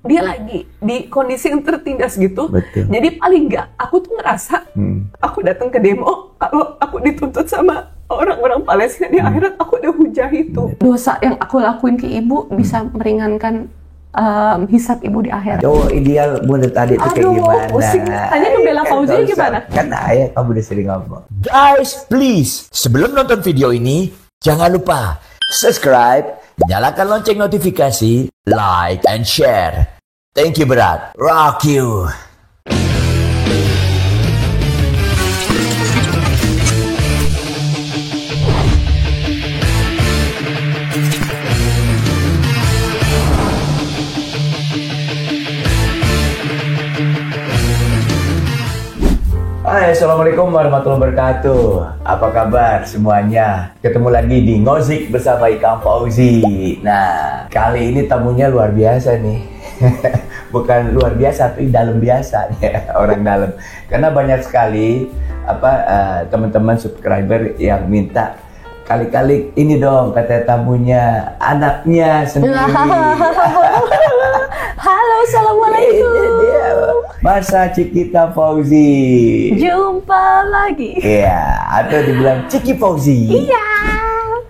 dia lagi di kondisi yang tertindas gitu. Betul. Jadi paling nggak aku tuh ngerasa aku datang ke demo kalau aku dituntut sama orang-orang Palestina di akhirat aku udah hujah itu. Dosa yang aku lakuin ke ibu bisa meringankan hisab ibu di akhirat. Oh, ideal menurut Adik tuh kayak gimana? Pusing. Tanya ke Bella Fauzi gimana? Kan ayah kamu udah sering ngomong. Guys, please, sebelum nonton video ini, jangan lupa subscribe, nyalakan lonceng notifikasi, like, and share. Thank you, berat. Rock you. Hai, Assalamualaikum warahmatullahi wabarakatuh. Apa kabar semuanya? Ketemu lagi di Ngozik bersama Ikang Fauzi. Nah, kali ini tamunya luar biasa nih. Bukan luar biasa, tapi dalam biasa nih, orang dalam. Karena banyak sekali teman-teman subscriber yang minta kali-kali ini dong, kata tamunya, anaknya sendiri. Halo, assalamualaikum. Masa Cikita Fauzi. Jumpa lagi. Iya, atau dibilang Ciki Fauzi. Iya.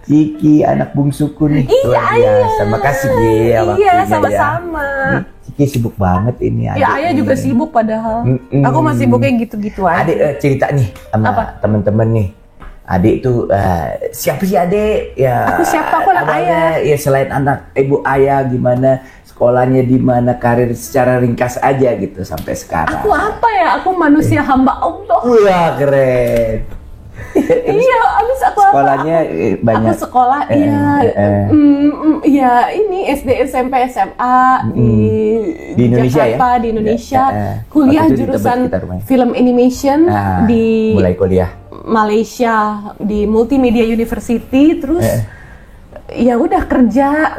Ciki anak bungsuku nih. Iya, luar biasa. Makasih ya waktunya. Iya, sama-sama. Ya. Ciki sibuk banget ini. Ya, ayah juga sibuk padahal. Aku masih sibuknya gitu-gitu aja. Adik cerita nih sama teman-teman nih. Adik tuh siapa sih Adik? Ya. Aku siapa? Aku anak ayah. Ya selain anak ibu ayah, gimana sekolahnya di mana, karir secara ringkas aja gitu sampai sekarang. Aku apa ya? Aku manusia hamba Allah. Wah, keren. Iya, abis aku sekolahnya banyak. Aku sekolah, iya ini SD, SMP, SMA di Indonesia Jakarta, ya? Di Indonesia. Kuliah jurusan film animation di mulai kuliah Malaysia di Multimedia University, terus ya udah kerja.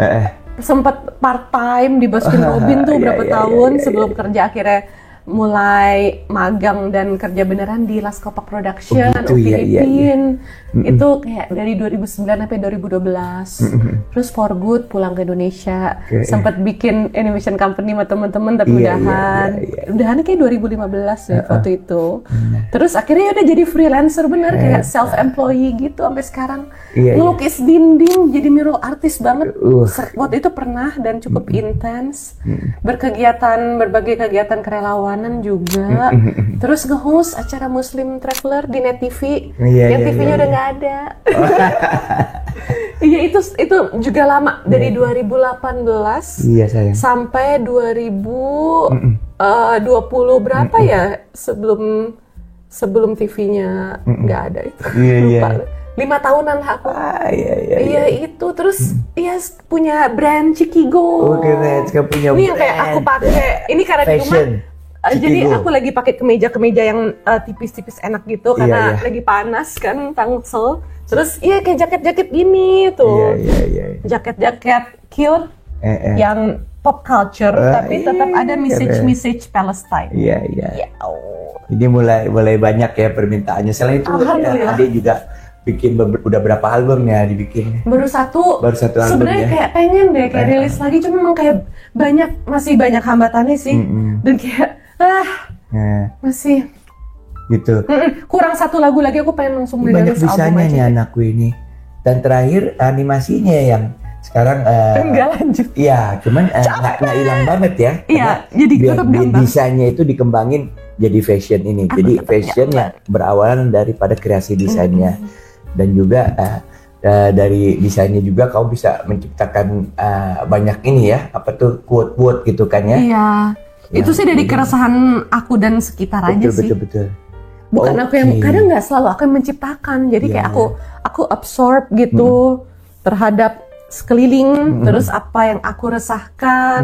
Sempat part time di Baskin Robin tuh berapa tahun sebelum kerja akhirnya mulai magang dan kerja beneran di Laskopak Production Filipina. Itu kayak dari 2009 sampai 2012. Terus for good pulang ke Indonesia. Sempat bikin animation company sama teman-teman tapi udahan kayak 2015 ya waktu itu. Terus akhirnya udah jadi freelancer bener kayak self employee gitu sampai sekarang. Ngelukis dinding jadi mural artist banget. Waktu itu pernah dan cukup intens. Berbagai kegiatan kerelawanan juga. Terus nge-host acara Muslim Traveler di Net TV. Yang TV-nya udah nggak ada. Iya itu juga lama dari 2018 sampai 2020 berapa ya sebelum TV-nya nggak ada itu. Lupa. 5 tahunan lah aku. Iya itu terus punya brand Cikigo. Keren, punya ini yang kayak aku pakai. Ini karena di rumah. Jadi aku lagi pakai kemeja yang tipis-tipis enak gitu karena lagi panas kan Tangsel. Terus kayak jaket-jaket gini tuh. Jaket-jaket cute yang pop culture tapi tetap ada message Palestine. Iya. Ini mulai banyak ya permintaannya. Selain itu Adik juga bikin udah berapa album ya dibikin? Baru satu album. Sebenarnya kayak pengen deh kayak rilis lagi, cuma memang kayak masih banyak hambatannya sih. Dan kayak masih gitu. Kurang satu lagu lagi aku pengen langsung rilis album aja. Banyak bisanya nih anakku ini. Dan terakhir animasinya yang sekarang enggak lanjut. Iya, cuman nggak hilang banget ya. Iya, jadi tetap gambar. Desainnya itu dikembangin jadi fashion ini. Jadi fashionnya berawalan daripada kreasi desainnya. Dan juga dari desainnya juga kamu bisa menciptakan banyak ini ya, quote-quote gitu kan ya. Iya. Itu sih dari keresahan aku dan sekitar aja sih. Betul. Bukan aku yang kadang nggak selalu aku yang menciptakan. Jadi kayak aku absorb gitu terhadap sekeliling, terus apa yang aku resahkan,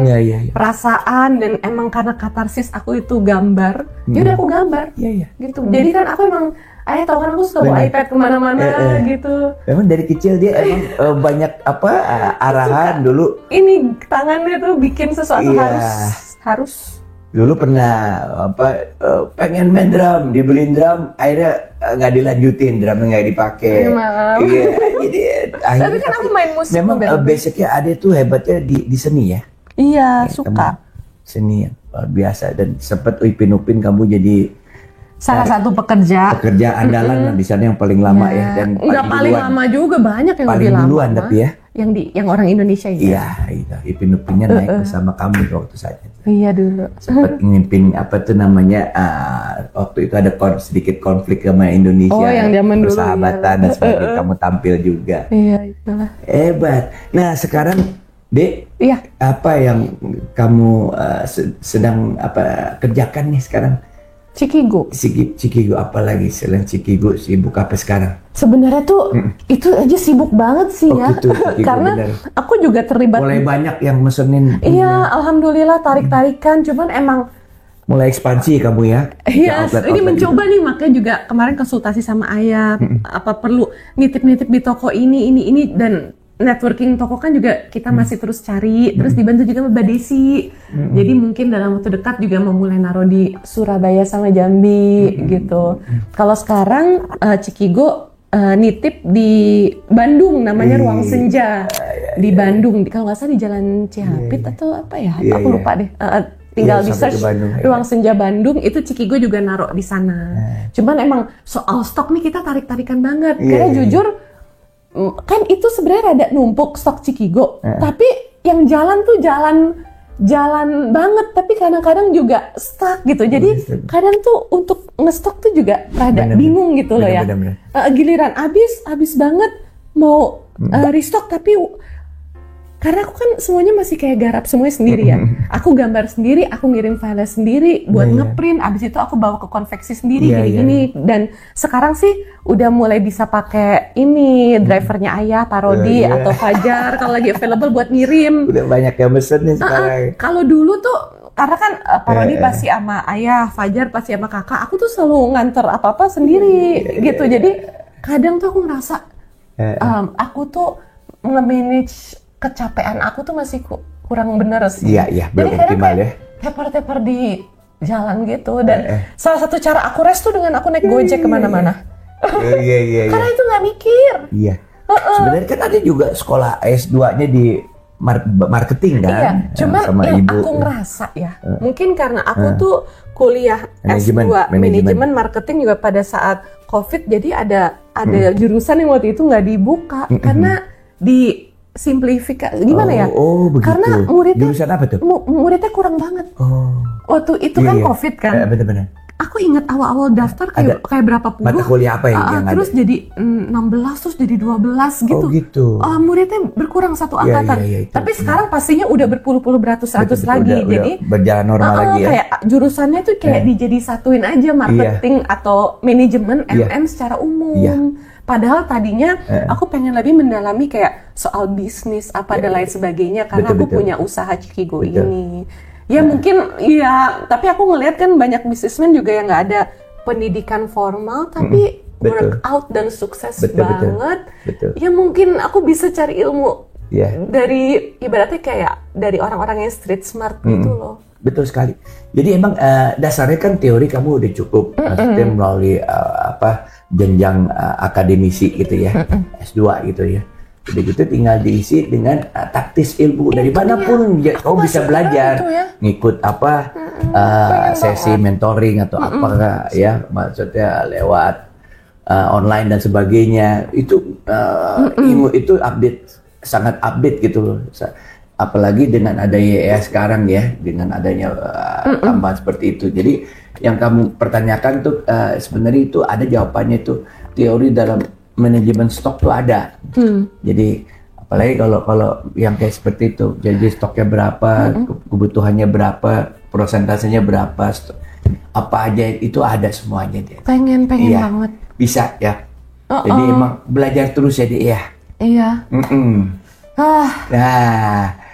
perasaan, dan emang karena katarsis aku itu gambar, ya udah aku gambar, gitu. Jadi kan aku emang, ayah tau kan aku suka bawa iPad kemana-mana gitu. Memang dari kecil dia emang banyak arahan dulu. Ini tangannya tuh bikin sesuatu harus. Dulu pernah pengen main drum, dibeliin drum, akhirnya nggak dilanjutin, drumnya nggak dipakai. Jadi tapi kan aku main musik. Memang basicnya Ade tuh hebatnya di seni ya. Iya, suka. seni yang luar biasa. Dan sempat Upin kamu jadi salah satu pekerja andalan di sana yang paling lama ya. Dan nggak paling lama juga, banyak yang paling lebih lama. duluan tapi ya. Yang orang Indonesia ya. Iya, itu. Upinnya naik bersama kamu waktu saja. Iya dulu. Sempat ngimimpin apa tuh namanya waktu itu ada sedikit konflik sama Indonesia. Oh, yang zaman dulu. Persahabatan dan sebagainya. Kamu tampil juga. Iya, itulah. Hebat. Nah, sekarang Dek, iya. Apa yang kamu sedang kerjakan nih sekarang? Cikigo. Cikigo, apalagi selain Cikigo sibuk apa sekarang? Sebenarnya tuh itu aja sibuk banget sih ya. Gitu, Cikigo, karena bener. aku juga terlibat. Mulai banyak yang mesenin. Iya, alhamdulillah tarik-tarikan. Cuman emang mulai ekspansi kamu ya. Iya, ini mencoba nih, makanya juga kemarin konsultasi sama ayah. Apa perlu nitip-nitip di toko ini dan networking toko kan juga kita masih terus cari, terus dibantu juga sama Mbak Desi. Jadi mungkin dalam waktu dekat juga mau mulai naruh di Surabaya sama Jambi gitu. Kalau sekarang Cikigo nitip di Bandung, namanya Ruang Senja di Bandung. Kalau nggak salah di Jalan Cihapit atau apa ya? Aku lupa deh. Tinggal di search Ruang Senja Bandung, itu Cikigo juga naruh di sana. Cuman emang soal stok nih kita tarik-tarikan banget. Karena jujur kan itu sebenarnya rada numpuk stok Cikigo, tapi yang jalan tuh jalan banget, tapi kadang-kadang juga stuck gitu. Jadi kadang tuh untuk ngestok tuh juga rada bingung gitu loh ya. Giliran habis banget mau restock, tapi karena aku kan semuanya masih kayak garap semuanya sendiri ya. Aku gambar sendiri, aku ngirim file sendiri buat ngeprint. Abis itu aku bawa ke konveksi sendiri gini-gini. Dan sekarang sih udah mulai bisa pakai ini drivernya ayah, Parodi atau Fajar kalau lagi available buat ngirim. Udah banyak yang mesen nih sekarang. Kalau dulu tuh karena kan Parodi pasti sama ayah, Fajar pasti sama kakak. Aku tuh selalu nganter apa-apa sendiri gitu. Jadi kadang tuh aku ngerasa aku tuh nge-manage kecapean aku tuh masih kurang bener sih. Iya, belum optimal ya. Tepar-tepar di jalan gitu. Dan salah satu cara aku rest tuh dengan aku naik Gojek kemana-mana. Iya. Karena itu nggak mikir. Iya. Sebenarnya kan ada juga sekolah S2-nya di marketing kan. Iya, cuman sama yang ibu. aku ngerasa ya, mungkin karena aku tuh kuliah S2 manajemen marketing juga pada saat COVID, jadi ada jurusan yang waktu itu nggak dibuka karena di simplifikasi gimana ya? Begitu. Karena muridnya jurusan apa tuh? Muridnya kurang banget. Waktu itu kan COVID kan. Benar-benar. Aku ingat awal-awal daftar kayak berapa puluh. Mata kuliah apa yang terus ada? Jadi 16 terus jadi 12 gitu. Oh gitu. Muridnya berkurang satu angkatan. Tapi sekarang pastinya udah berpuluh-puluh beratus-ratus lagi. Jadi berjalan normal lagi ya. Kayak jurusannya tuh kayak dijadi satuin aja marketing atau manajemen MM secara umum. Padahal tadinya aku pengen lebih mendalami kayak soal bisnis apa dan lain sebagainya karena aku punya usaha Cikigo ini. Ya mungkin iya, tapi aku ngelihat kan banyak bisnismen juga yang nggak ada pendidikan formal tapi workout dan sukses banget. Ya mungkin aku bisa cari ilmu dari ibaratnya kayak dari orang-orang yang street smart gitu loh. Betul sekali. Jadi emang dasarnya kan teori kamu udah cukup, maksudnya melalui jenjang akademisi gitu ya, S2 gitu ya. Udah gitu tinggal diisi dengan taktis ilmu dari manapun kamu bisa belajar, ngikut sesi mentoring atau apa ya, maksudnya lewat online dan sebagainya. Itu ilmu itu sangat update gitu loh. Apalagi dengan adanya sekarang ya, dengan adanya tambahan seperti itu. Jadi yang kamu pertanyakan tuh sebenarnya itu ada jawabannya tuh, teori dalam manajemen stok tuh ada. Jadi apalagi kalau yang kayak seperti itu, jadi stoknya berapa, kebutuhannya berapa, prosentasenya berapa, apa aja itu ada semuanya dia. Pengen banget. Bisa ya. Jadi emang belajar terus ya dia. Iya.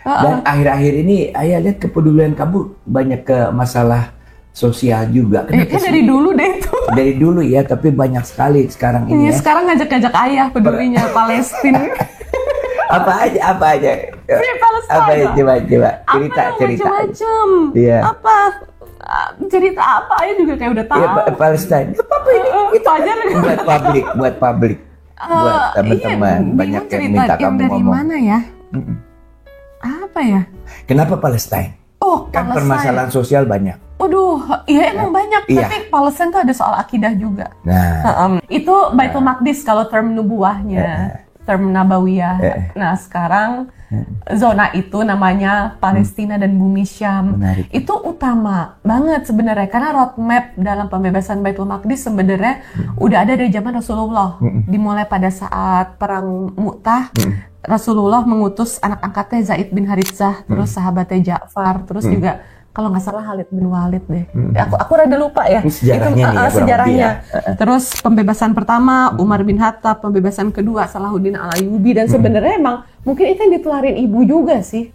Dan akhir-akhir ini ayah lihat kepedulian kamu banyak ke masalah sosial juga. Kan dari dulu deh itu. Dari dulu ya, tapi banyak sekali sekarang ini ya. Sekarang ngajak-ngajak ayah pedulinya Palestina. Apa aja. Apa ya, coba cerita. Macam-macam. Iya. Cerita apa ayah juga kayak udah tahu. Iya, Palestina. Apa ini? Itu aja buat publik. Buat teman-teman banyak yang minta kamu dari ngomong. Mana ya? Apa ya? Kenapa Palestina? Oh, Kan Palestine. permasalahan sosial banyak. Waduh, iya emang banyak. Iya. Tapi Palestine tuh ada soal akidah juga. Nah, Itu Baitul Maqdis kalau term nubuahnya, term nabawiyah. Nah sekarang zona itu namanya Palestina dan Bumi Syam. Menarik. Itu utama banget sebenarnya karena roadmap dalam pembebasan Baitul Maqdis sebenarnya udah ada dari zaman Rasulullah. Dimulai pada saat perang Mu'tah. Rasulullah mengutus anak angkatnya Zaid bin Haritsah, terus sahabatnya Ja'far, terus juga kalau nggak salah Khalid bin Walid deh. Aku rada lupa ya. Ini sejarahnya nih ya, kurang sejarahnya. lebih ya. Terus pembebasan pertama Umar bin Khattab, pembebasan kedua Salahuddin Al-Ayyubi, dan sebenarnya emang mungkin itu yang ditularin ibu juga sih.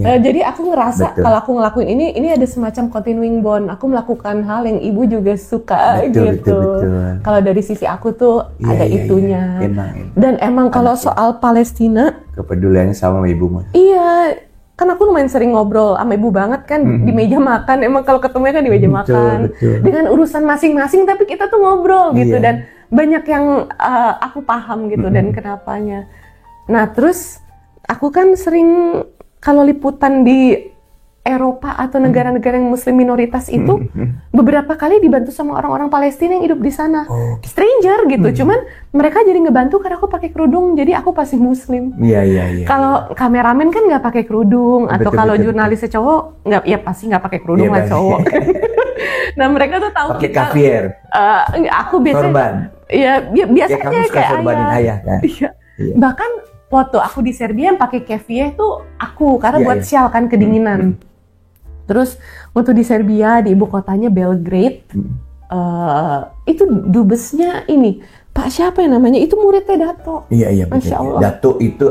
Jadi aku ngerasa Betul. kalau aku ngelakuin ini ada semacam continuing bond. Aku melakukan hal yang ibu juga suka Betul, gitu. betul. Kalau dari sisi aku tuh Iya, ada iya, itunya. iya. Emang. Dan emang kalau soal Palestina, kepeduliannya sama ibumu. iya, kan aku lumayan sering ngobrol sama ibu banget kan di meja makan. Emang kalau ketemunya kan di meja makan. Betul. Dengan urusan masing-masing, tapi kita tuh ngobrol gitu. Iya. Dan banyak yang aku paham gitu dan kenapanya. Nah terus aku kan sering kalau liputan di Eropa atau negara-negara yang muslim minoritas itu beberapa kali dibantu sama orang-orang Palestina yang hidup di sana. Stranger gitu. Cuman mereka jadi ngebantu karena aku pakai kerudung, jadi aku pasti muslim. Iya. Kalau kameramen kan nggak pakai kerudung, atau Betul, kalau betul, jurnalisnya cowok nggak, ya pasti nggak pakai kerudung Iya, lah pasti. cowok. Nah mereka tuh tahu Pakai kaviar. Aku biasanya, Sorban. ya biasanya Ya, kamu suka kayak sorbanin ayah, kan? Iya. Iya. Bahkan waktu aku di Serbia yang pakai kefieh tuh aku, karena Iya, buat iya. sial kan kedinginan. Terus waktu di Serbia di ibu kotanya Belgrade, itu dubesnya ini Pak siapa yang namanya? Itu muridnya Dato. Iya. Masya Allah. Datuk itu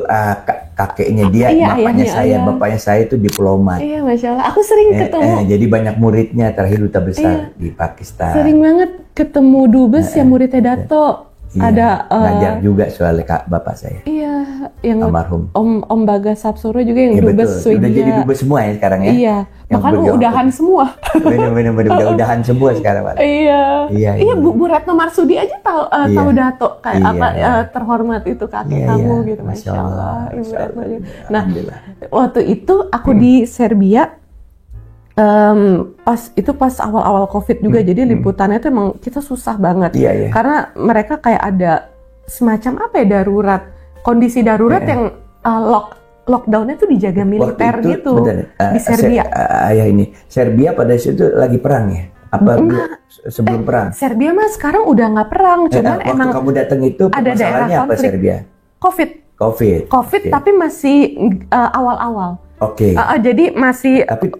kakeknya dia, Iya, bapaknya ayahnya, saya. ayah. Bapaknya saya itu diplomat. Iya, Masya Allah. Aku sering ketemu, Jadi banyak muridnya, terakhir duta besar Iya. di Pakistan. sering banget ketemu dubes yang muridnya Dato. Iya, Ada ngajar juga soal bapak saya, iya, yang almarhum. Om Bagas Sapsoro juga yang Iya dubes betul, Swedia. udah jadi dubes semua ya sekarang ya. Iya, Yang bahkan bergerak. udahan semua. Bener, udah-udahan semua sekarang Pak. Iya. Iya. Bu Retno Marsudi aja tahu Dato kayak Iya. apa terhormat itu kakek Iya, kamu iya. gitu, Masya Allah. Ibu Masya Retno. Allah. Nah, Alhamdulillah. waktu itu aku di Serbia. Pas awal-awal COVID juga, jadi liputannya tuh emang kita susah banget. Iya. Karena mereka kayak ada semacam apa ya, darurat, kondisi darurat yang lockdownnya tuh dijaga militer Waktu itu, gitu bentar, di Serbia. Ayah ini, Serbia pada situ lagi perang ya? Apa sebelum perang? Serbia mah sekarang udah nggak perang, cuman Waktu emang kamu datang itu ada daerah permasalahannya apa konflik. Serbia? COVID, COVID. Oke. Tapi masih awal-awal. Oke. Jadi masih Tapi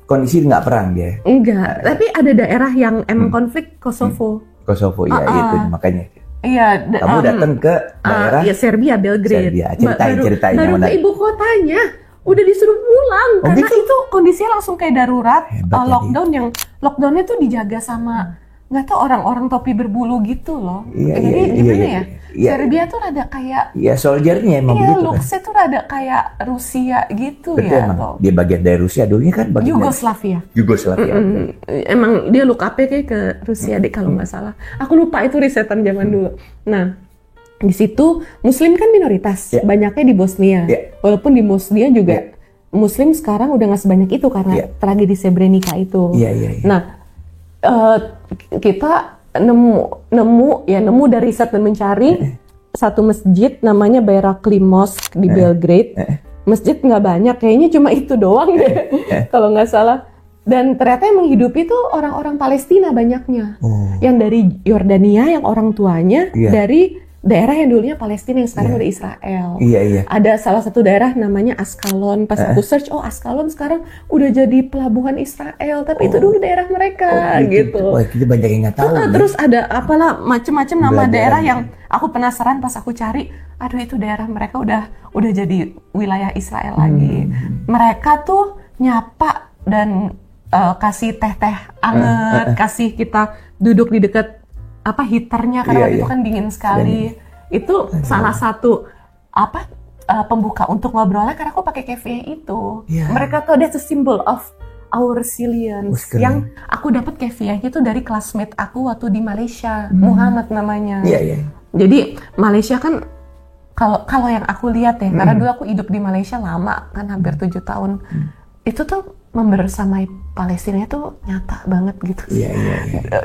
kondisi nggak perang dia. enggak. Tapi ada daerah yang emang konflik, Kosovo. Kosovo ya itu makanya. Iya. Kamu datang ke daerah ya Serbia, Belgrade. Serbia. Ceritain baru yang ke menarik. ibu kotanya udah disuruh pulang Oh, karena gitu? itu kondisinya langsung kayak darurat. Hebat ya Lockdownnya tuh dijaga sama nggak tahu orang-orang topi berbulu gitu loh. Iya, Jadi iya, gimana iya, ya? iya. Serbia tuh rada kayak Ya soldiernya emang iya, begitu kan. looks-nya tuh rada kayak Rusia gitu. Betul ya. emang. Atau Dia bagian dari Rusia dulunya kan bagian Yugoslavia. dari Yugoslavia. Emang dia look up-nya kayak ke Rusia deh kalau nggak salah. Aku lupa itu risetan zaman dulu. Nah, di situ Muslim kan minoritas, Ya. banyaknya di Bosnia. Ya. Walaupun di Bosnia juga Muslim sekarang udah nggak sebanyak itu karena Ya. tragedi Srebrenica itu. Iya. Nah, kita nemu dari riset dan mencari satu masjid namanya Bayrakli Mosque di Belgrade. Masjid nggak banyak, kayaknya cuma itu doang deh kalau nggak salah. Dan ternyata yang menghidupi itu orang-orang Palestina banyaknya. Yang dari Yordania, yang orang tuanya dari daerah yang dulunya Palestina, yang sekarang udah Israel. Iya. Ada salah satu daerah namanya Askalon. Pas aku search, Askalon sekarang udah jadi pelabuhan Israel. Tapi itu dulu daerah mereka gitu. Wah, kita banyak yang nggak tahu. Terus ada apalah macem-macem nama Belajar. daerah yang aku penasaran pas aku cari. Aduh, itu daerah mereka udah jadi wilayah Israel lagi. Mereka tuh nyapa dan kasih teh-teh anget, kasih kita duduk di dekat heaternya karena waktu itu kan dingin sekali. Itu salah satu pembuka untuk ngobrolnya karena aku pakai kefieh itu. Mereka tuh ada symbol of our resilience. Yang aku dapat kefiehnya itu dari classmate aku waktu di Malaysia, Muhammad namanya. Iya. Jadi Malaysia kan kalau yang aku lihat ya, karena dulu aku hidup di Malaysia lama kan, hampir 7 tahun. Itu tuh membersamai Palestina itu nyata banget gitu. Iya.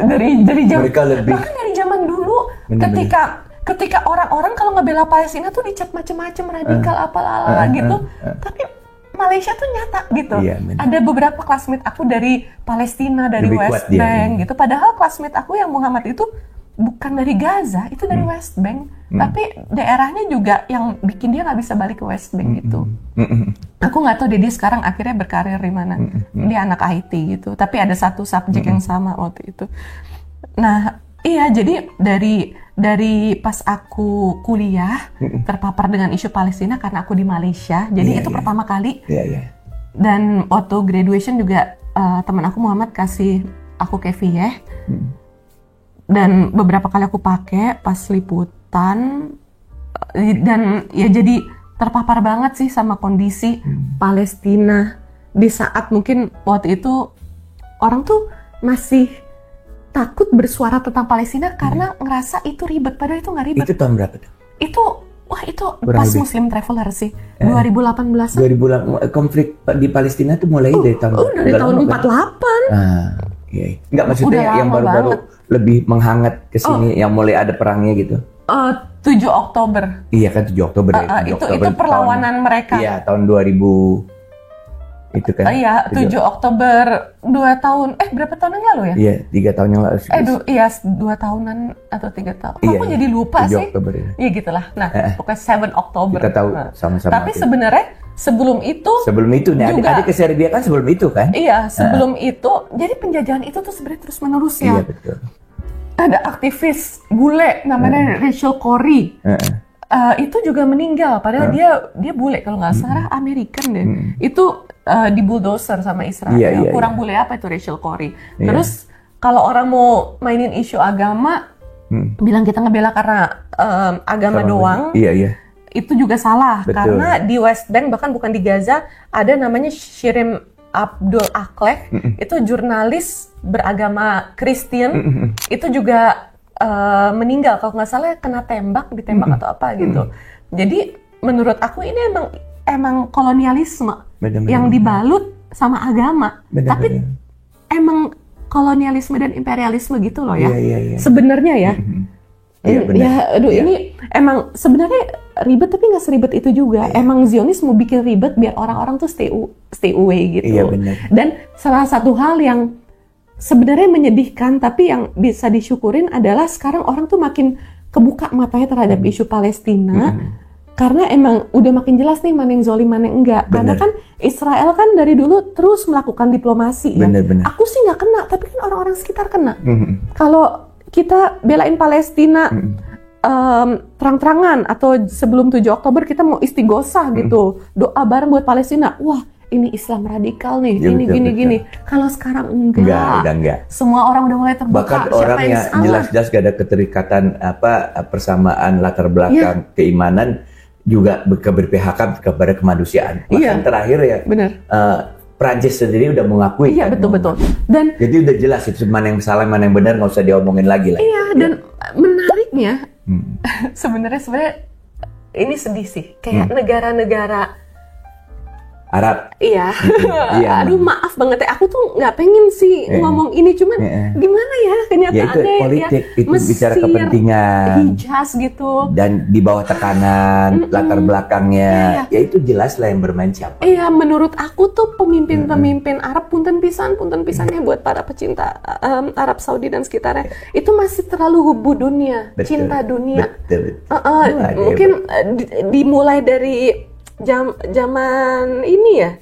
Dari zaman Mereka lebih bahkan dari zaman dulu ketika orang-orang kalau ngebela Palestina tuh dicap macem-macem radikal apalah gitu. Tapi Malaysia tuh nyata gitu. Iya, ada beberapa classmate aku dari Palestina, dari lebih West Bank gitu. Padahal classmate aku yang Muhammad itu bukan dari Gaza, itu dari West Bank. Tapi daerahnya juga yang bikin dia nggak bisa balik ke West Bank gitu. Aku nggak tahu dia sekarang akhirnya berkarir di mana. Dia anak IT gitu. Tapi ada satu subjek yang sama waktu itu. Nah, iya, jadi dari pas aku kuliah terpapar dengan isu Palestina karena aku di Malaysia. Jadi itu pertama kali. Dan waktu graduation juga teman aku Muhammad kasih aku kefiyeh. Dan beberapa kali aku pakai pas liputan. Dan ya jadi terpapar banget sih sama kondisi Palestina di saat mungkin waktu itu orang tuh masih takut bersuara tentang Palestina karena ngerasa itu ribet, padahal itu nggak ribet. Itu tahun berapa tuh? Itu pas Muslim Traveler sih, 2018. 2008 konflik di Palestina tuh mulai dari tahun dari tahun 48. Iya. Enggak, maksudnya yang baru-baru lebih menghangat ke sini, yang mulai ada perangnya gitu. 7 Oktober. Iya kan, 7 Oktober ya. Itu perlawanan mereka. Iya, tahun 2000 itu kan. Iya, 7 Oktober 2 tahun. Berapa tahun yang lalu ya? Iya, 3 tahun yang lalu. 2 tahunan atau 3 tahun. Iya, aku jadi lupa 7 sih. Oktober ya. Iya gitulah. Nah, pokoknya 7 Oktober. Kita tahu sama-sama. Tapi sebenarnya sebelum itu nih, adik-adik ke Serbia kan sebelum itu kan? Iya, sebelum itu. Jadi penjajahan itu tuh sebenarnya terus menerus ya. Iya, betul. Ada aktivis bule namanya Rachel Corrie. Itu juga meninggal, padahal dia bule kalau nggak salah American deh. Itu di bulldozer sama Israel. Kurang bule apa itu Rachel Corrie. Terus kalau orang mau mainin isu agama, bilang kita ngebela karena agama doang. Iya. Itu juga salah. Betul. Karena di West Bank, bahkan bukan di Gaza, ada namanya Shirin Abdul Akleh, itu jurnalis beragama Kristen, itu juga meninggal kalau nggak salah kena ditembak atau apa gitu. Jadi menurut aku ini emang kolonialisme yang dibalut sama agama. Tapi emang kolonialisme dan imperialisme gitu loh ya. Iya. Sebenarnya ya. Ini emang sebenarnya ribet tapi nggak seribet itu juga. Emang Zionis mau bikin ribet biar orang-orang tuh stay away gitu. Iya, benar. Dan salah satu hal yang sebenarnya menyedihkan tapi yang bisa disyukurin adalah sekarang orang tuh makin kebuka matanya terhadap isu Palestina. Karena emang udah makin jelas nih mana yang zolim, mana yang enggak. Karena kan Israel kan dari dulu terus melakukan diplomasi ya. Aku sih nggak kena, tapi kan orang-orang sekitar kena. Kalau kita belain Palestina terang-terangan atau sebelum 7 Oktober kita mau istighosah gitu, doa bareng buat Palestina. Wah, ini Islam radikal nih, gini. Kalau sekarang enggak. Semua orang udah mulai terbuka. Bahkan orang yang jelas-jelas gak ada keterikatan persamaan latar belakang keimanan juga keberpihakan kepada kemanusiaan. Bahkan terakhir ya. Benar. Prancis sendiri udah mengakui. Iya, betul. Dan jadi udah jelas itu mana yang salah, mana yang benar, nggak usah diomongin lagi lah. Iya, dan menariknya sebenarnya ini sedih sih. Kayak negara-negara Arab. Iya. Aduh, maaf banget ya. Aku tuh nggak pengen sih ngomong ini, cuman gimana ya kenyataannya. Ya itu politik, itu bicara kepentingan. Hijaz gitu. Dan di bawah tekanan latar belakangnya, ya itu jelas lah yang bermain siapa. Iya, menurut aku tuh pemimpin-pemimpin Arab punten pisan buat para pecinta Arab Saudi dan sekitarnya itu masih terlalu hubu dunia, cinta dunia. Betul. Mungkin dimulai dari zaman ini ya,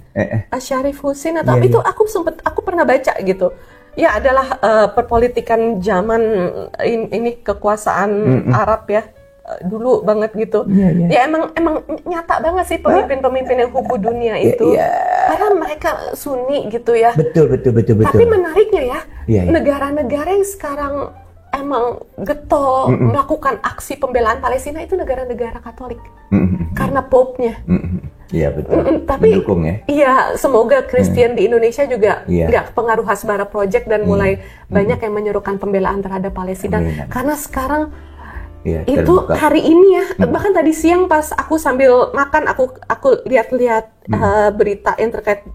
Syarif Hussein atau itu aku pernah baca gitu. Ya adalah perpolitikan zaman ini kekuasaan Arab ya. Dulu banget gitu. Ya emang nyata banget sih pemimpin-pemimpin yang hubu dunia itu. Karena mereka Sunni gitu ya. Betul. Tapi menariknya ya, negara-negara yang sekarang emang getol melakukan aksi pembelaan Palestina itu negara-negara Katolik. Karena Pope-nya. Iya, betul. Tapi mendukung ya. Iya, semoga Kristen di Indonesia juga nggak pengaruh Hasbara Project dan mulai banyak yang menyerukan pembelaan terhadap Palestina. Karena sekarang itu terbuka. Hari ini ya, bahkan tadi siang pas aku sambil makan, aku lihat-lihat berita yang terkait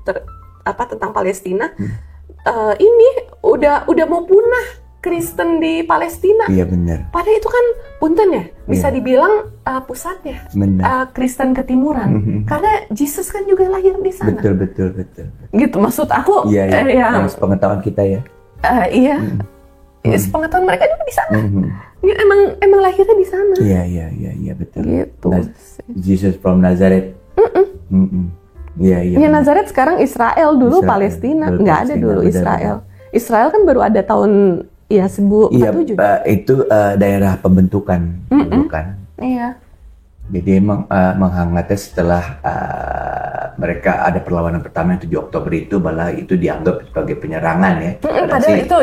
tentang Palestina, ini udah mau punah Kristen di Palestina. Iya benar. Padahal itu kan punten ya, bisa dibilang pusatnya Kristen ketimuran. Karena Yesus kan juga lahir di sana. Betul. Gitu maksud aku. Iya. Yang sepengetahuan kita ya. Iya. Sepengetahuan mereka juga di sana. Ya, emang lahirnya di sana. Iya betul. Gitu. Jesus from Nazareth. Iya. Ya Nazaret sekarang Israel, dulu Palestina. Nggak ada dulu Israel. Israel kan baru ada tahun 1047. Itu daerah pembentukan, bukan? Iya. Jadi emang menghangatnya setelah mereka ada perlawanan pertama yang 7 Oktober itu, malah itu dianggap sebagai penyerangan ya. Padahal itu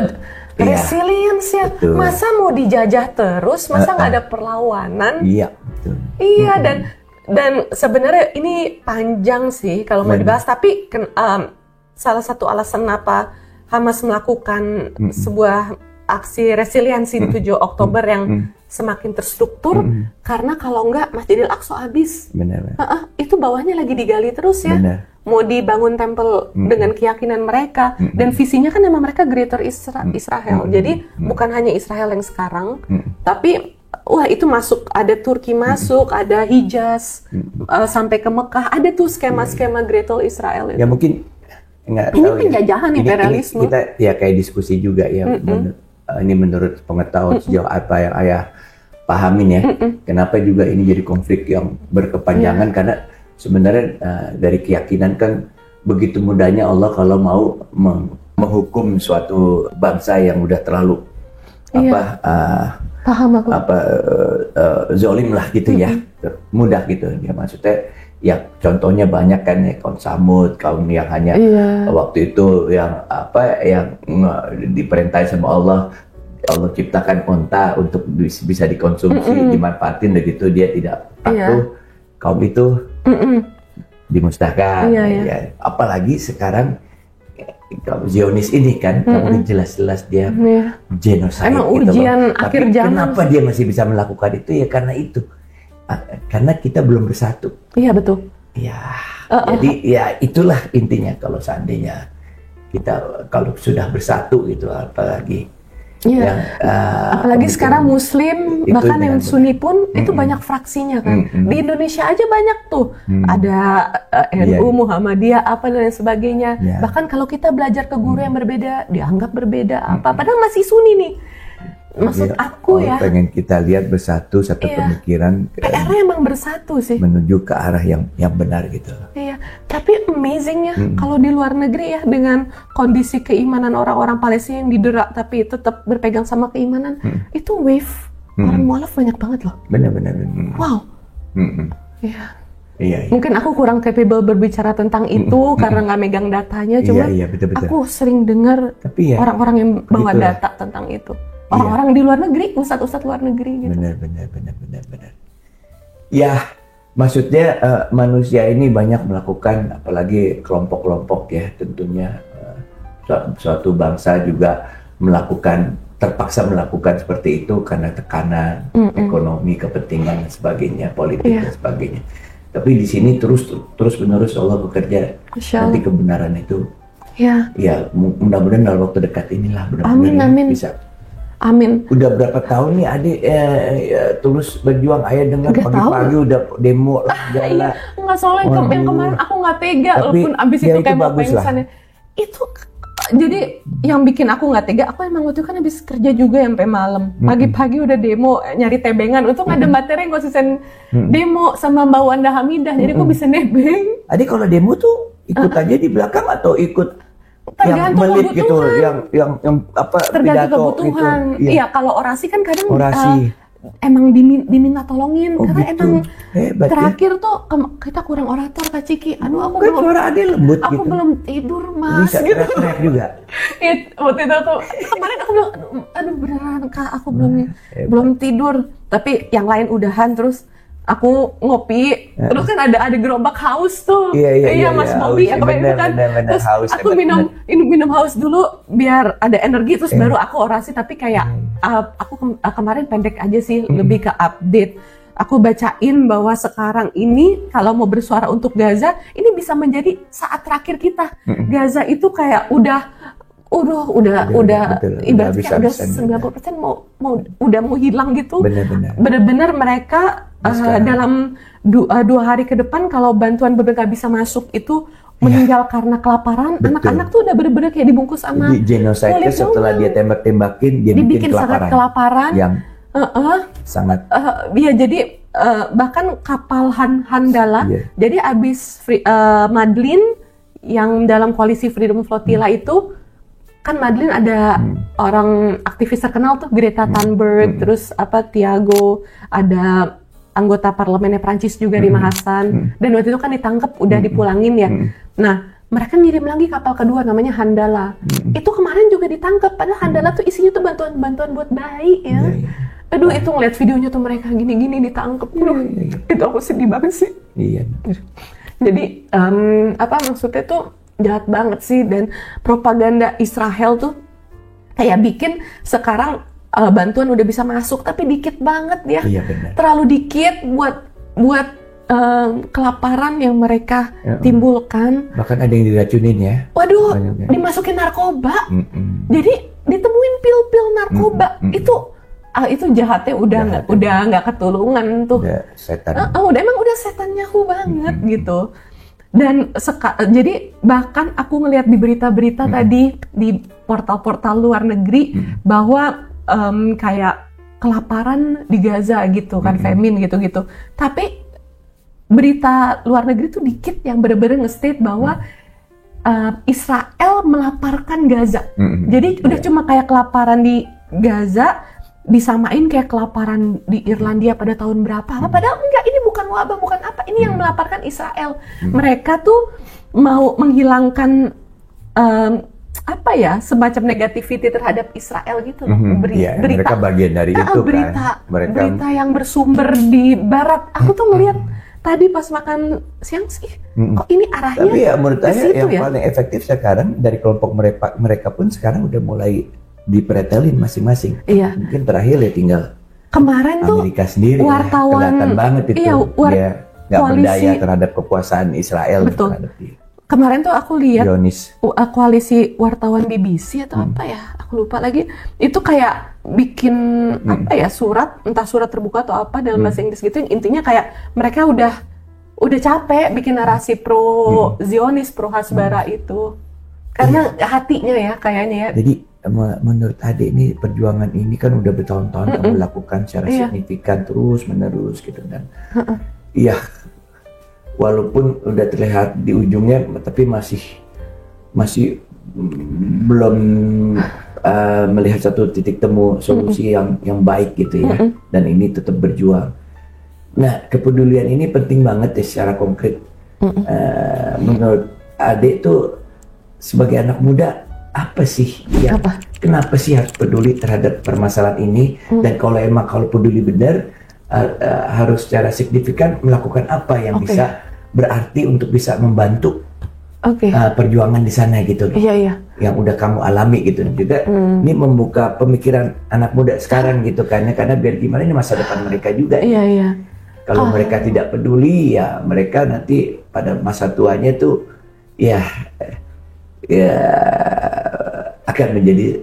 resilience ya. Betul. Masa mau dijajah terus, masa nggak ada perlawanan? Iya, betul. Iya, dan sebenarnya ini panjang sih kalau mau dibahas, tapi salah satu alasan kenapa Hamas melakukan sebuah aksi resiliensi di 7 Oktober yang semakin terstruktur, karena kalau enggak Masjidil Aqsa habis. Benar. Itu bawahnya lagi digali terus ya. Benar. Mau dibangun tempel dengan keyakinan mereka, dan visinya kan memang mereka Greater Israel. Jadi bukan hanya Israel yang sekarang, tapi itu masuk, ada Turki masuk, ada Hijaz, sampai ke Mekah, ada tuh skema-skema Greater Israel itu. Ya mungkin nggak ini tahu penjajahan ya. imperialisme. Kita ya kayak diskusi juga ya. Ini menurut pengetahuan sejauh apa yang ayah pahamin ya. Kenapa juga ini jadi konflik yang berkepanjangan? Karena sebenarnya dari keyakinan kan begitu mudahnya Allah kalau mau menghukum suatu bangsa yang udah terlalu paham aku. Zolim lah gitu ya. Mudah gitu ya, maksudnya ya contohnya banyak kan ya, kaum Samud, kaum yang hanya waktu itu yang diperintah sama Allah ciptakan unta untuk bisa dikonsumsi, dimanfaatin, begitu dia tidak patuh, kaum itu dimusnahkan. Ya. Apalagi sekarang kaum Zionis ini kan, kamu jelas-jelas dia genocide. Emang gitu ujian loh. akhir Tapi zaman. kenapa dia masih bisa melakukan itu ya? Karena itu. Karena kita belum bersatu. Iya betul. Ya, jadi ya itulah intinya kalau seandainya kita kalau sudah bersatu gitu, apalagi yang, apalagi sekarang Muslim bahkan yang Sunni pun itu banyak fraksinya kan. Di Indonesia aja banyak tuh, ada NU, Muhammadiyah, apa dan lain sebagainya. Bahkan kalau kita belajar ke guru yang berbeda, dianggap berbeda padahal masih Sunni nih. Maksud aku ya, pengen kita lihat bersatu satu pemikiran, PR-nya emang bersatu sih, menuju ke arah yang benar gitu. Iya, tapi amazingnya kalau di luar negeri ya, dengan kondisi keimanan orang-orang Palestina yang didera tapi tetap berpegang sama keimanan, itu wave orang mualaf banyak banget loh. Benar. Wow. Iya. Mungkin aku kurang capable berbicara tentang itu karena nggak megang datanya, cuma betul. aku sering dengar orang-orang yang bawa data tentang itu. Orang-orang di luar negeri, ustadz-ustadz luar negeri gitu. Benar. Ya, maksudnya manusia ini banyak melakukan, apalagi kelompok-kelompok ya, tentunya suatu bangsa juga terpaksa melakukan seperti itu karena tekanan ekonomi, kepentingan dan sebagainya, politik dan sebagainya. Tapi di sini terus-menerus Allah bekerja, nanti kebenaran itu. Ya, mudah-mudahan dalam waktu dekat inilah Amin. bisa. Amin. Udah berapa tahun nih adik Tulus berjuang, ayah dengar pagi-pagi udah demo lah segala. Nggak, soalnya yang kemarin aku nggak tega, walaupun abis itu kayak mau pengsannya. Itu jadi yang bikin aku nggak tega, aku emang waktu itu kan habis kerja juga sampai malam. Pagi-pagi udah demo, nyari tebengan. Untung ada materi yang konsisten demo sama Mbak Wanda Hamidah, jadi aku bisa nebeng. Adik kalau demo tuh ikut aja di belakang atau ikut yang tergantung melit gitu, yang apa tergantung kebutuhan. Gitu. Iya, kalau orasi kan kadang emang diminta tolongin karena gitu. emang Hebat, terakhir tuh kita kurang orator Kak Ciki. Aduh, aku kan suara Ade lembut aku gitu. belum tidur Mas. Bisa gitu. teriak juga. Waktu itu aku kemarin aku bilang, aduh beneran Kak, aku belum tidur. Tapi yang lain udahan, terus aku ngopi, terus kan ada gerobak haus tuh. Iya Mas Bobby yang kemarin itu kan. Terus haus, aku minum haus dulu biar ada energi, terus baru aku orasi. Tapi kayak aku kemarin pendek aja sih, lebih ke update aku bacain bahwa sekarang ini kalau mau bersuara untuk Gaza, ini bisa menjadi saat terakhir kita. Gaza itu kayak udah ibaratnya udah 90% udah mau hilang gitu. Benar-benar mereka dalam 2 hari ke depan kalau bantuan benar-benar bisa masuk itu meninggal karena kelaparan. Anak-anak tuh udah bener-bener kayak dibungkus sama genocide setelah dia tembak-tembakin dia bikin sangat kelaparan yang sangat ya. Jadi bahkan kapal Handala jadi abis Madlin yang dalam koalisi Freedom Flotilla itu kan, Madlin ada orang aktivis terkenal tuh, Greta Thunberg, terus Thiago, ada anggota parlemennya Prancis juga Rima Hassan, dan waktu itu kan ditangkap udah dipulangin ya. Nah, mereka ngirim lagi kapal kedua namanya Handala. Itu kemarin juga ditangkap, padahal Handala tuh isinya tuh bantuan buat bayi ya. Aduh, itu ngeliat videonya tuh mereka gini-gini ditangkap. Itu aku sedih banget sih. Jadi maksudnya tuh jahat banget sih, dan propaganda Israel tuh kayak bikin sekarang bantuan udah bisa masuk tapi dikit banget ya. Terlalu dikit buat kelaparan yang mereka timbulkan. Bahkan ada yang diracunin ya. Waduh, dimasukin narkoba. Jadi ditemuin pil-pil narkoba. Itu jahatnya udah nggak ketulungan tuh. Udah setan. Emang udah setan Yahu banget gitu. Dan jadi bahkan aku ngelihat di berita-berita tadi di portal-portal luar negeri bahwa kayak kelaparan di Gaza gitu kan, famine gitu-gitu. Tapi berita luar negeri tuh dikit yang bener-bener nge-state bahwa Israel melaparkan Gaza. Jadi udah cuma kayak kelaparan di Gaza disamain kayak kelaparan di Irlandia pada tahun berapa. Padahal enggak, ini bukan wabah, bukan apa. Ini yang melaparkan Israel. Mereka tuh mau menghilangkan semacam negativity terhadap Israel gitu loh. Berita. Mereka bagian dari itu kan. Berita yang bersumber di barat. Aku tuh ngeliat tadi pas makan siang sih, kok ini arahnya. Tapi ya menurut saya yang paling efektif sekarang dari kelompok mereka pun sekarang udah mulai dipretelin masing-masing. Mungkin terakhir ya tinggal kemarin Amerika tuh sendiri wartawan kelihatan banget itu dia nggak berdaya terhadap kekuasaan Israel. Betul. Kemarin tuh aku lihat koalisi wartawan BBC atau apa ya, aku lupa lagi. Itu kayak bikin surat, entah surat terbuka atau apa dalam bahasa Inggris gitu. Intinya kayak mereka udah capek bikin narasi pro Zionis, pro Hasbara itu. Karena hatinya ya kayaknya ya. Jadi menurut adik ini perjuangan ini kan udah bertahun-tahun kamu lakukan secara signifikan terus menerus gitu, dan walaupun udah terlihat di ujungnya tapi masih belum melihat satu titik temu solusi yang baik gitu ya. Dan ini tetap berjuang. Nah, kepedulian ini penting banget ya secara konkret. Menurut adik tuh sebagai anak muda, apa sih ya? Kenapa sih harus peduli terhadap permasalahan ini? Dan kalau peduli benar, harus secara signifikan melakukan apa yang bisa berarti untuk bisa membantu perjuangan di sana gitu. Yang udah kamu alami gitu. Juga ini membuka pemikiran anak muda sekarang gitu kan, karena biar gimana ini masa depan mereka juga. Kalau mereka tidak peduli ya mereka nanti pada masa tuanya tuh ya akan menjadi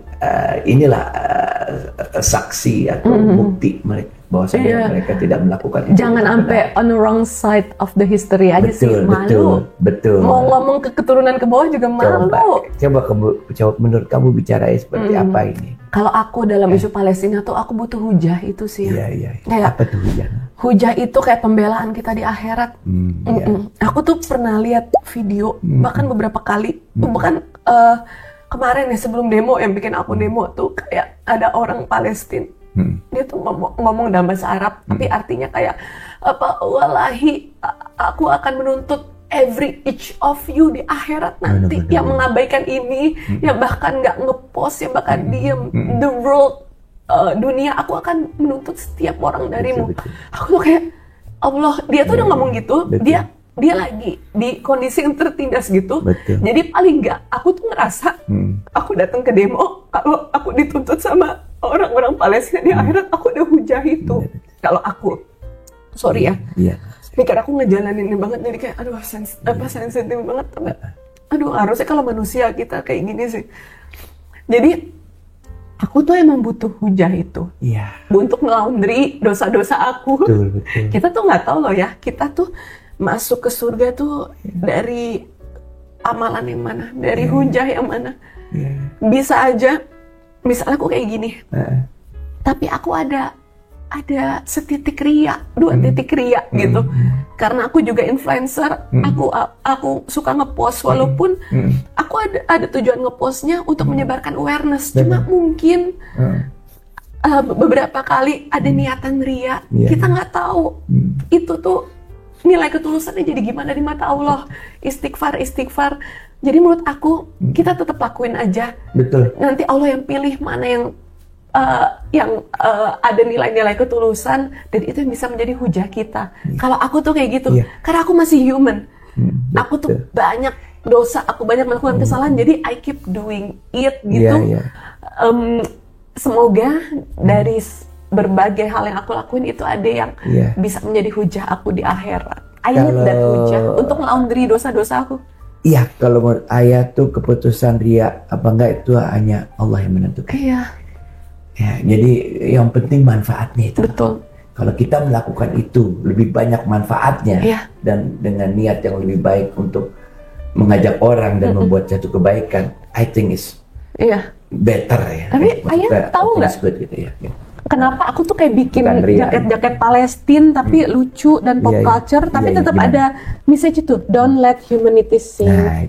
saksi atau bukti mereka bahwasanya mereka tidak melakukan itu. Jangan sampai on the wrong side of the history aja sih, malu. Betul. Mau ngomong ke keturunan ke bawah juga malu. Coba menurut kamu bicara seperti apa ini? Kalau aku dalam isu Palestina tuh aku butuh hujah itu sih. Kayak apa tuh hujah? Hujah itu kayak pembelaan kita di akhirat. Aku tuh pernah lihat video bahkan beberapa kali. Bahkan kemarin ya sebelum demo yang bikin aku demo tuh kayak ada orang Palestina. Dia tuh ngomong dalam bahasa Arab, tapi artinya kayak wallahi aku akan menuntut each of you di akhirat nanti yang mengabaikan ini, yang bahkan nggak ngepost, yang bahkan diem, the world, dunia, aku akan menuntut setiap orang darimu. Aku tuh kayak Allah, dia tuh udah ngomong gitu, dia lagi di kondisi yang tertindas gitu. Jadi paling nggak aku tuh ngerasa aku datang ke demo kalau aku dituntut sama orang-orang Palestina di akhirat, aku udah hujah itu. Kalau aku sorry ya. Iya. Ini karena aku ngejalanin ini banget, jadi kayak aduh sensitif banget. Aduh, harusnya kalau manusia kita kayak gini sih. Jadi aku tuh emang butuh hujah itu. Iya. Untuk ngelaundry dosa-dosa aku. Betul. Kita tuh nggak tahu loh ya, kita tuh masuk ke surga tuh dari amalan yang mana, dari hujah yang mana. Bisa aja, misalnya aku kayak gini, tapi aku ada setitik ria, 2 titik ria gitu. Karena aku juga influencer, aku suka ngepost walaupun aku ada tujuan ngepostnya untuk menyebarkan awareness. Cuma mungkin beberapa kali ada niatan ria, kita nggak tahu itu tuh nilai ketulusannya jadi gimana di mata Allah. Istighfar. Jadi menurut aku kita tetap lakuin aja. Betul. Nanti Allah yang pilih mana yang ada nilai-nilai ketulusan, dan itu yang bisa menjadi hujah kita. Kalau aku tuh kayak gitu, karena aku masih human. Aku tuh banyak dosa, aku banyak melakukan kesalahan, jadi I keep doing it gitu. Semoga dari berbagai hal yang aku lakuin itu ada yang bisa menjadi hujah aku di akhirat. I need that hujah untuk melaundry dosa-dosa aku. Iya, kalau menurut ayat tuh keputusan ria apa enggak itu hanya Allah yang menentukan. Iya. Ya, jadi yang penting manfaatnya itu. Betul. Kalau kita melakukan itu lebih banyak manfaatnya dan dengan niat yang lebih baik untuk mengajak orang dan membuat satu kebaikan, I think is better ya. Tapi ayah tahu nggak? Gitu, ya. Kenapa aku tuh kayak bikin jaket-jaket Palestina tapi lucu dan pop culture, tapi tetap ada message itu, don't let humanity sink. Nah,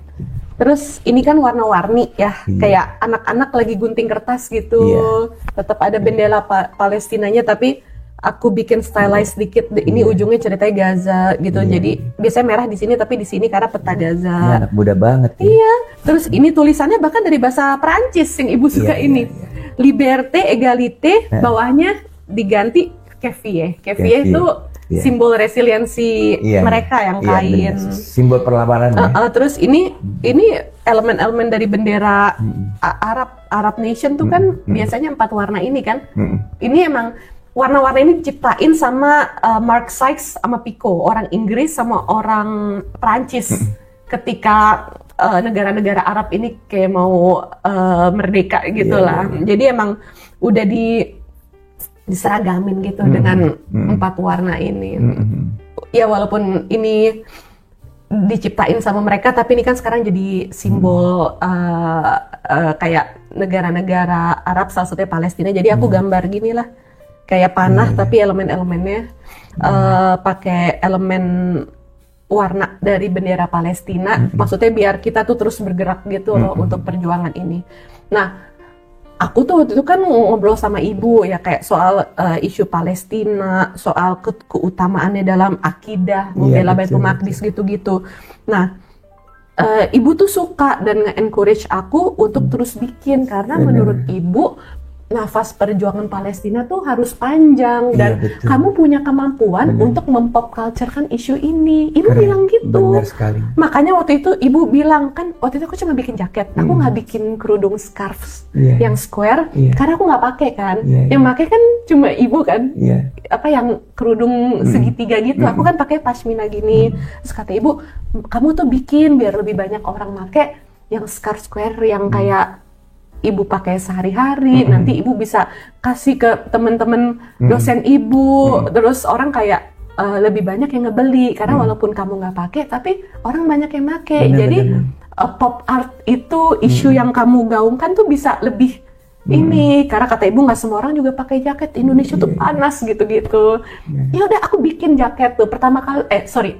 Terus ini kan warna-warni ya, kayak anak-anak lagi gunting kertas gitu. Tetap ada bendera Palestinanya, tapi aku bikin stylize sedikit. Ini ujungnya ceritanya Gaza gitu. Jadi biasanya merah di sini, tapi di sini karena peta Gaza. Ini anak muda banget. Iya. Terus ini tulisannya bahkan dari bahasa Perancis yang ibu suka ini. Liberté, égalité, bawahnya diganti Kefie. Kefie itu simbol resiliensi mereka yang kain. Simbol perlawanan. Terus ini elemen-elemen dari bendera Arab Nation tuh kan biasanya 4 warna ini kan. Ini emang warna-warna ini diciptain sama Mark Sykes sama Pico, orang Inggris sama orang Prancis. Ketika negara-negara Arab ini kayak mau merdeka gitu lah. Jadi emang udah diseragamin gitu dengan 4 warna ini. Ya walaupun ini diciptain sama mereka, tapi ini kan sekarang jadi simbol kayak negara-negara Arab, salah satunya Palestina. Jadi aku gambar gini lah, kayak panah tapi elemen-elemennya pakai elemen warna dari bendera Palestina. Maksudnya biar kita tuh terus bergerak gitu loh untuk perjuangan ini. Nah, aku tuh waktu itu kan ngobrol sama ibu ya kayak soal isu Palestina, soal keutamaannya dalam akidah, membela Baitul Maqdis gitu-gitu. Nah, ibu tuh suka dan nge-encourage aku untuk terus bikin karena menurut ibu nafas perjuangan Palestina tuh harus panjang dan kamu punya kemampuan untuk mempop culture-kan isu ini. Ibu bilang gitu. Benar sekali. Makanya waktu itu ibu bilang kan, waktu itu aku cuma bikin jaket, aku nggak bikin kerudung scarf yang square karena aku nggak pakai kan. Yang pakai kan cuma ibu kan, apa yang kerudung segitiga gitu. Aku kan pakai pashmina gini. Terus kata ibu, kamu tuh bikin biar lebih banyak orang pakai yang scarf square yang kayak ibu pakai sehari-hari, nanti ibu bisa kasih ke teman-teman dosen ibu, terus orang kayak lebih banyak yang ngebeli karena walaupun kamu nggak pakai, tapi orang banyak yang pakai. Jadi pop art itu isu yang kamu gaungkan tuh bisa lebih ini, karena kata ibu nggak semua orang juga pakai jaket, Indonesia tuh panas gitu-gitu. Ya udah aku bikin jaket tuh pertama kali,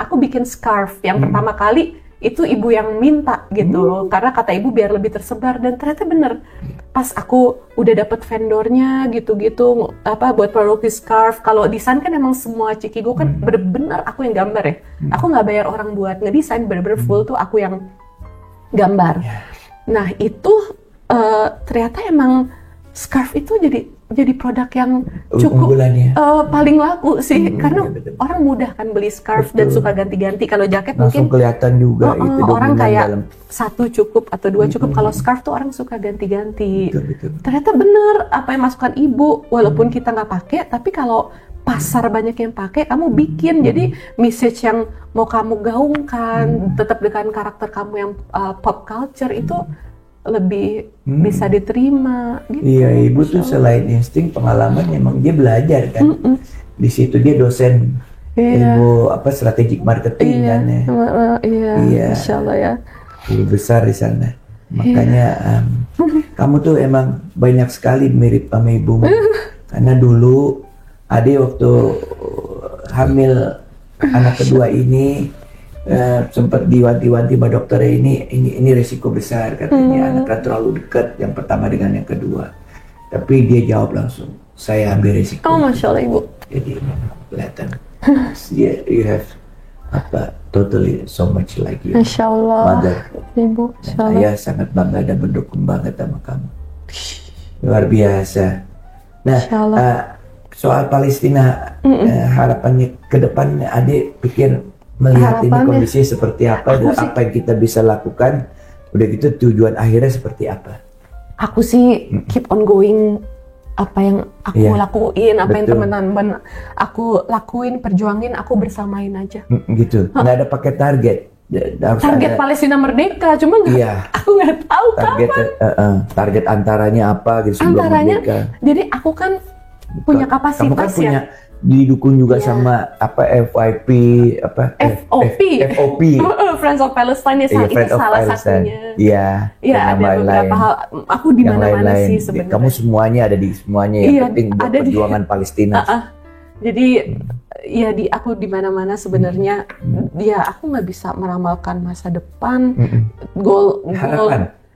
aku bikin scarf yang pertama kali. Itu ibu yang minta gitu, karena kata ibu biar lebih tersebar, dan ternyata bener. Pas aku udah dapet vendornya gitu-gitu, apa buat produk scarf. Kalau desain kan emang semua Cikigo kan bener-bener aku yang gambar ya. Aku nggak bayar orang buat ngedesain, bener-bener full tuh aku yang gambar. Nah itu ternyata emang scarf itu jadi produk yang cukup paling laku sih, karena orang mudah kan beli scarf dan suka ganti-ganti. Kalau jaket langsung mungkin kelihatan juga itu orang kayak dalam. 1 cukup atau 2 cukup. Kalau scarf tuh orang suka ganti-ganti. Ternyata bener apa yang masukkan ibu, walaupun kita nggak pakai, tapi kalau pasar banyak yang pakai, kamu bikin. Jadi message yang mau kamu gaungkan tetap dengan karakter kamu yang pop culture itu lebih bisa diterima gitu. Iya, ibu tuh selain insting pengalaman emang dia belajar kan. Di situ dia dosen ilmu strategic marketing kan ya. Iya, Insya Allah ya. Guru besar di sana. Makanya kamu tuh emang banyak sekali mirip sama ibumu. Karena dulu Ade waktu hamil anak kedua ini sempat diwanti-wanti sama dokternya, ini resiko besar katanya, anaknya terlalu dekat yang pertama dengan yang kedua. Tapi dia jawab langsung, saya ambil resiko. Oh, Masya Allah Ibu. Jadi kelihatan, you have totally so much like you, Masya Allah, mother. Ibu. Dan ayah sangat bangga dan mendukung banget sama kamu. Luar biasa. Nah, soal Palestina, harapannya ke depan, Ade pikir melihat ini kondisi seperti apa dan apa yang kita bisa lakukan, udah gitu tujuan akhirnya seperti apa? Aku sih keep on going, apa yang aku lakuin, apa yang teman-teman aku lakuin, perjuangin, aku bersamain aja. Gitu, nggak ada pakai target. Target ada, Palestina merdeka, cuma aku nggak tahu target, target antaranya apa gitu sebelum merdeka. Jadi aku kan punya kapasitas. Kamu kan punya didukung juga sama FYP FOP Friends of Palestine ya, itu salah satunya. Iya. Iya, ada beberapa hal. Aku di mana-mana sih sebenarnya. Kamu semuanya ada di semuanya, yang penting buat perjuangan Palestina. Jadi ya aku di mana-mana sebenarnya. Ya aku nggak bisa meramalkan masa depan. Goal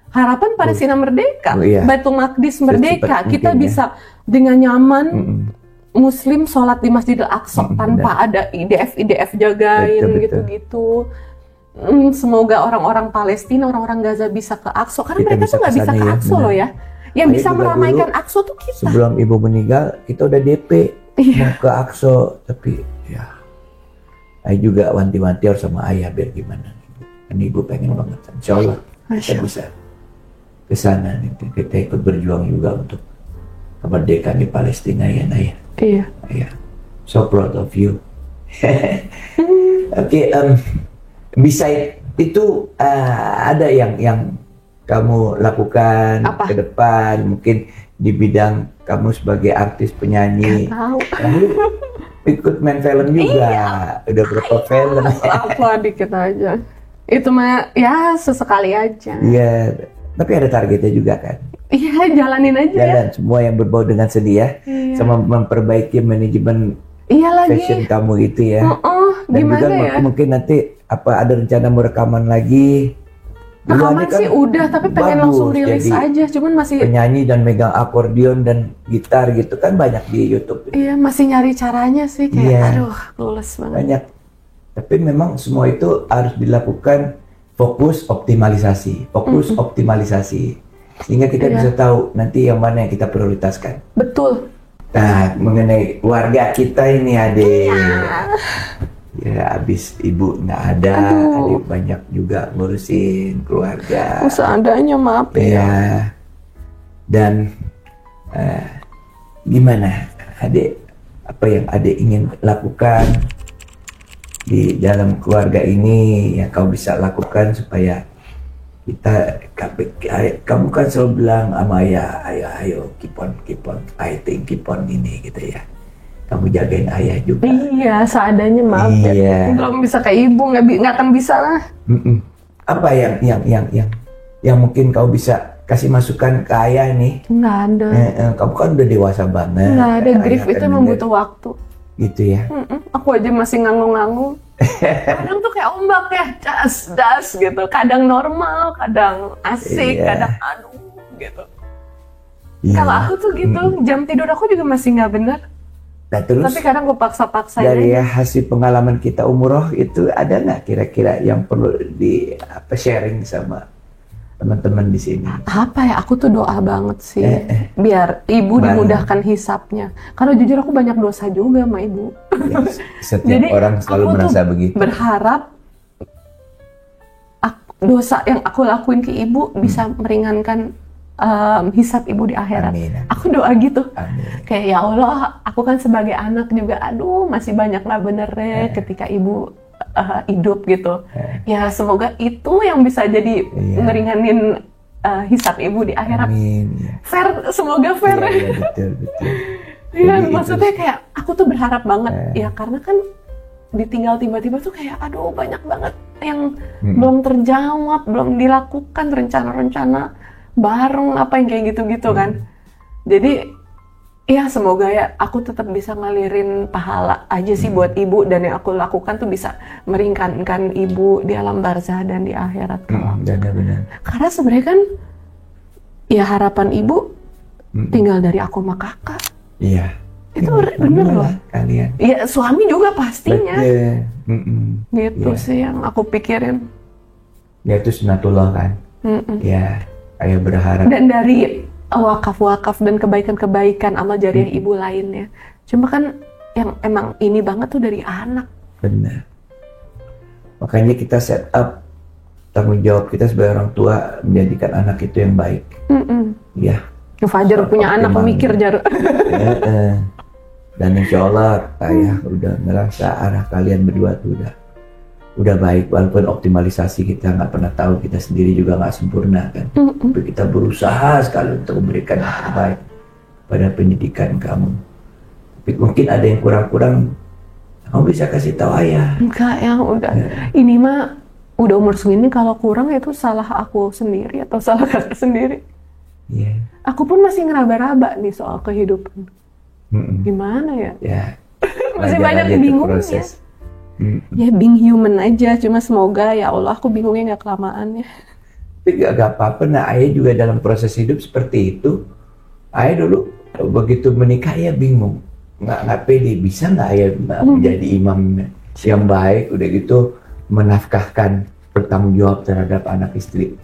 harapan Palestina merdeka, Baitul Maqdis merdeka. Kita bisa dengan nyaman Muslim sholat di Masjidil Aqsa tanpa ada IDF jagain gitu-gitu. Semoga orang-orang Palestina, orang-orang Gaza bisa ke Aqsa, karena mereka tuh nggak bisa ke Aqsa loh ya. Yang bisa meramaikan Aqsa tuh kita. Sebelum ibu meninggal, kita udah DP mau ke Aqsa, tapi ya, ayah juga wanti-wanti harus sama ayah biar gimana. Dan ibu pengen banget, insya Allah kita bisa ke sana. Kita ikut berjuang juga untuk kemerdekaan di Palestina ya, Naya. Iya. So proud of you. Oke, beside itu ada yang kamu lakukan ke depan, mungkin di bidang kamu sebagai artis penyanyi. Lalu ikut main film juga. Udah berapa film? Apa dikit aja. Itu mah ya sesekali aja. Iya, tapi ada targetnya juga kan? Iya, jalanin aja. Jalan semua yang berbau dengan seni ya, sama memperbaiki manajemen fashion kamu gitu ya. Dan juga mungkin nanti ada rencana mau rekaman lagi. Rekaman sih udah, tapi pengen langsung rilis aja, cuman masih penyanyi dan megang akordeon dan gitar gitu kan banyak di YouTube. Iya, masih nyari caranya sih kayak aduh, lulus banget. Banyak. Tapi memang semua itu harus dilakukan fokus optimalisasi. Sehingga kita bisa tahu nanti yang mana yang kita prioritaskan. Betul. Nah, mengenai keluarga kita ini Ade. Ya, abis ibu nggak ada, Ade banyak juga ngurusin keluarga. Seadanya, maaf ya. Dan gimana Ade, apa yang Ade ingin lakukan di dalam keluarga ini yang kau bisa lakukan supaya kamu kan selalu bilang sama ayah, ayo keep on fighting, keep on ini gitu ya. Kamu jagain ayah juga. Iya, seadanya, maaf ya. Belum bisa kayak ibu, nggak akan bisa lah. Apa yang mungkin kau bisa kasih masukan ke ayah nih? Nggak ada. Kamu kan udah dewasa banget. Nggak ada, grief itu memang butuh waktu. Gitu ya. Aku aja masih nganggung-nganggung. Kadang tuh kayak ombak ya, das gitu. Kadang normal, kadang asik, kadang aduh gitu. Kalau aku tuh gitu, jam tidur aku juga masih nggak benar. Nah, terus, tapi kadang gue paksa-paksain dari aja. Hasil pengalaman kita umroh itu ada nggak kira-kira yang perlu di sharing sama teman-teman di sini? Apa ya, aku tuh doa banget sih biar ibu dimudahkan hisapnya. Karena jujur aku banyak dosa juga sama ibu. Setiap jadi, orang selalu merasa begitu. Berharap dosa yang aku lakuin ke ibu bisa meringankan hisab ibu di akhirat. Amin. Aku doa gitu. Amin. Kayak ya Allah, aku kan sebagai anak juga, aduh masih banyak nggak benernya ketika ibu hidup gitu. Ya semoga itu yang bisa jadi ngeringanin hisab ibu di akhirat. Amin. Fair, semoga fair. Iya, betul. Iya, Jadi maksudnya kayak aku tuh berharap banget ya, karena kan ditinggal tiba-tiba tuh kayak aduh banyak banget yang belum terjawab, belum dilakukan rencana-rencana bareng apa yang kayak gitu-gitu kan. Jadi ya semoga ya aku tetap bisa ngalirin pahala aja sih buat ibu, dan yang aku lakukan tuh bisa meringankan ibu di alam barzah dan di akhirat kelak. Benar. Karena sebenarnya kan ya harapan ibu tinggal dari aku sama kakak. Iya. Itu bener loh. Kalian. Ya suami juga pastinya. Betul. Gitu sih yang aku pikirin. Ya itu sunatullah kan. Ya, kayak berharap. Dan dari wakaf-wakaf dan kebaikan-kebaikan amal jariah ibu lainnya. Cuma kan yang emang ini banget tuh dari anak. Benar. Makanya kita set up tanggung jawab kita sebagai orang tua menjadikan anak itu yang baik. Ya. Fajar punya anak mikir Jar. Dan insya Allah ayah udah ngerasa arah kalian berdua tuh udah baik, walaupun optimalisasi kita nggak pernah tahu, kita sendiri juga nggak sempurna kan. Tapi kita berusaha sekali untuk memberikan yang terbaik pada pendidikan kamu. Tapi mungkin ada yang kurang-kurang, kamu bisa kasih tahu ayah. Enggak ya, udah. Ini mah udah umur segini, kalau kurang itu salah aku sendiri atau salah kakak sendiri. Iya. Aku pun masih ngeraba-raba nih soal kehidupan. Gimana ya? Ya. Masih banyak bingungnya. Ya being human aja, cuma semoga ya Allah aku bingungnya nggak kelamaan ya. Tapi gak apa-apa, nah ayah juga dalam proses hidup seperti itu. Ayah dulu begitu menikah ya bingung, nggak pede, bisa nggak ayah menjadi imam yang baik, udah gitu menafkahkan, bertanggung jawab terhadap anak istri.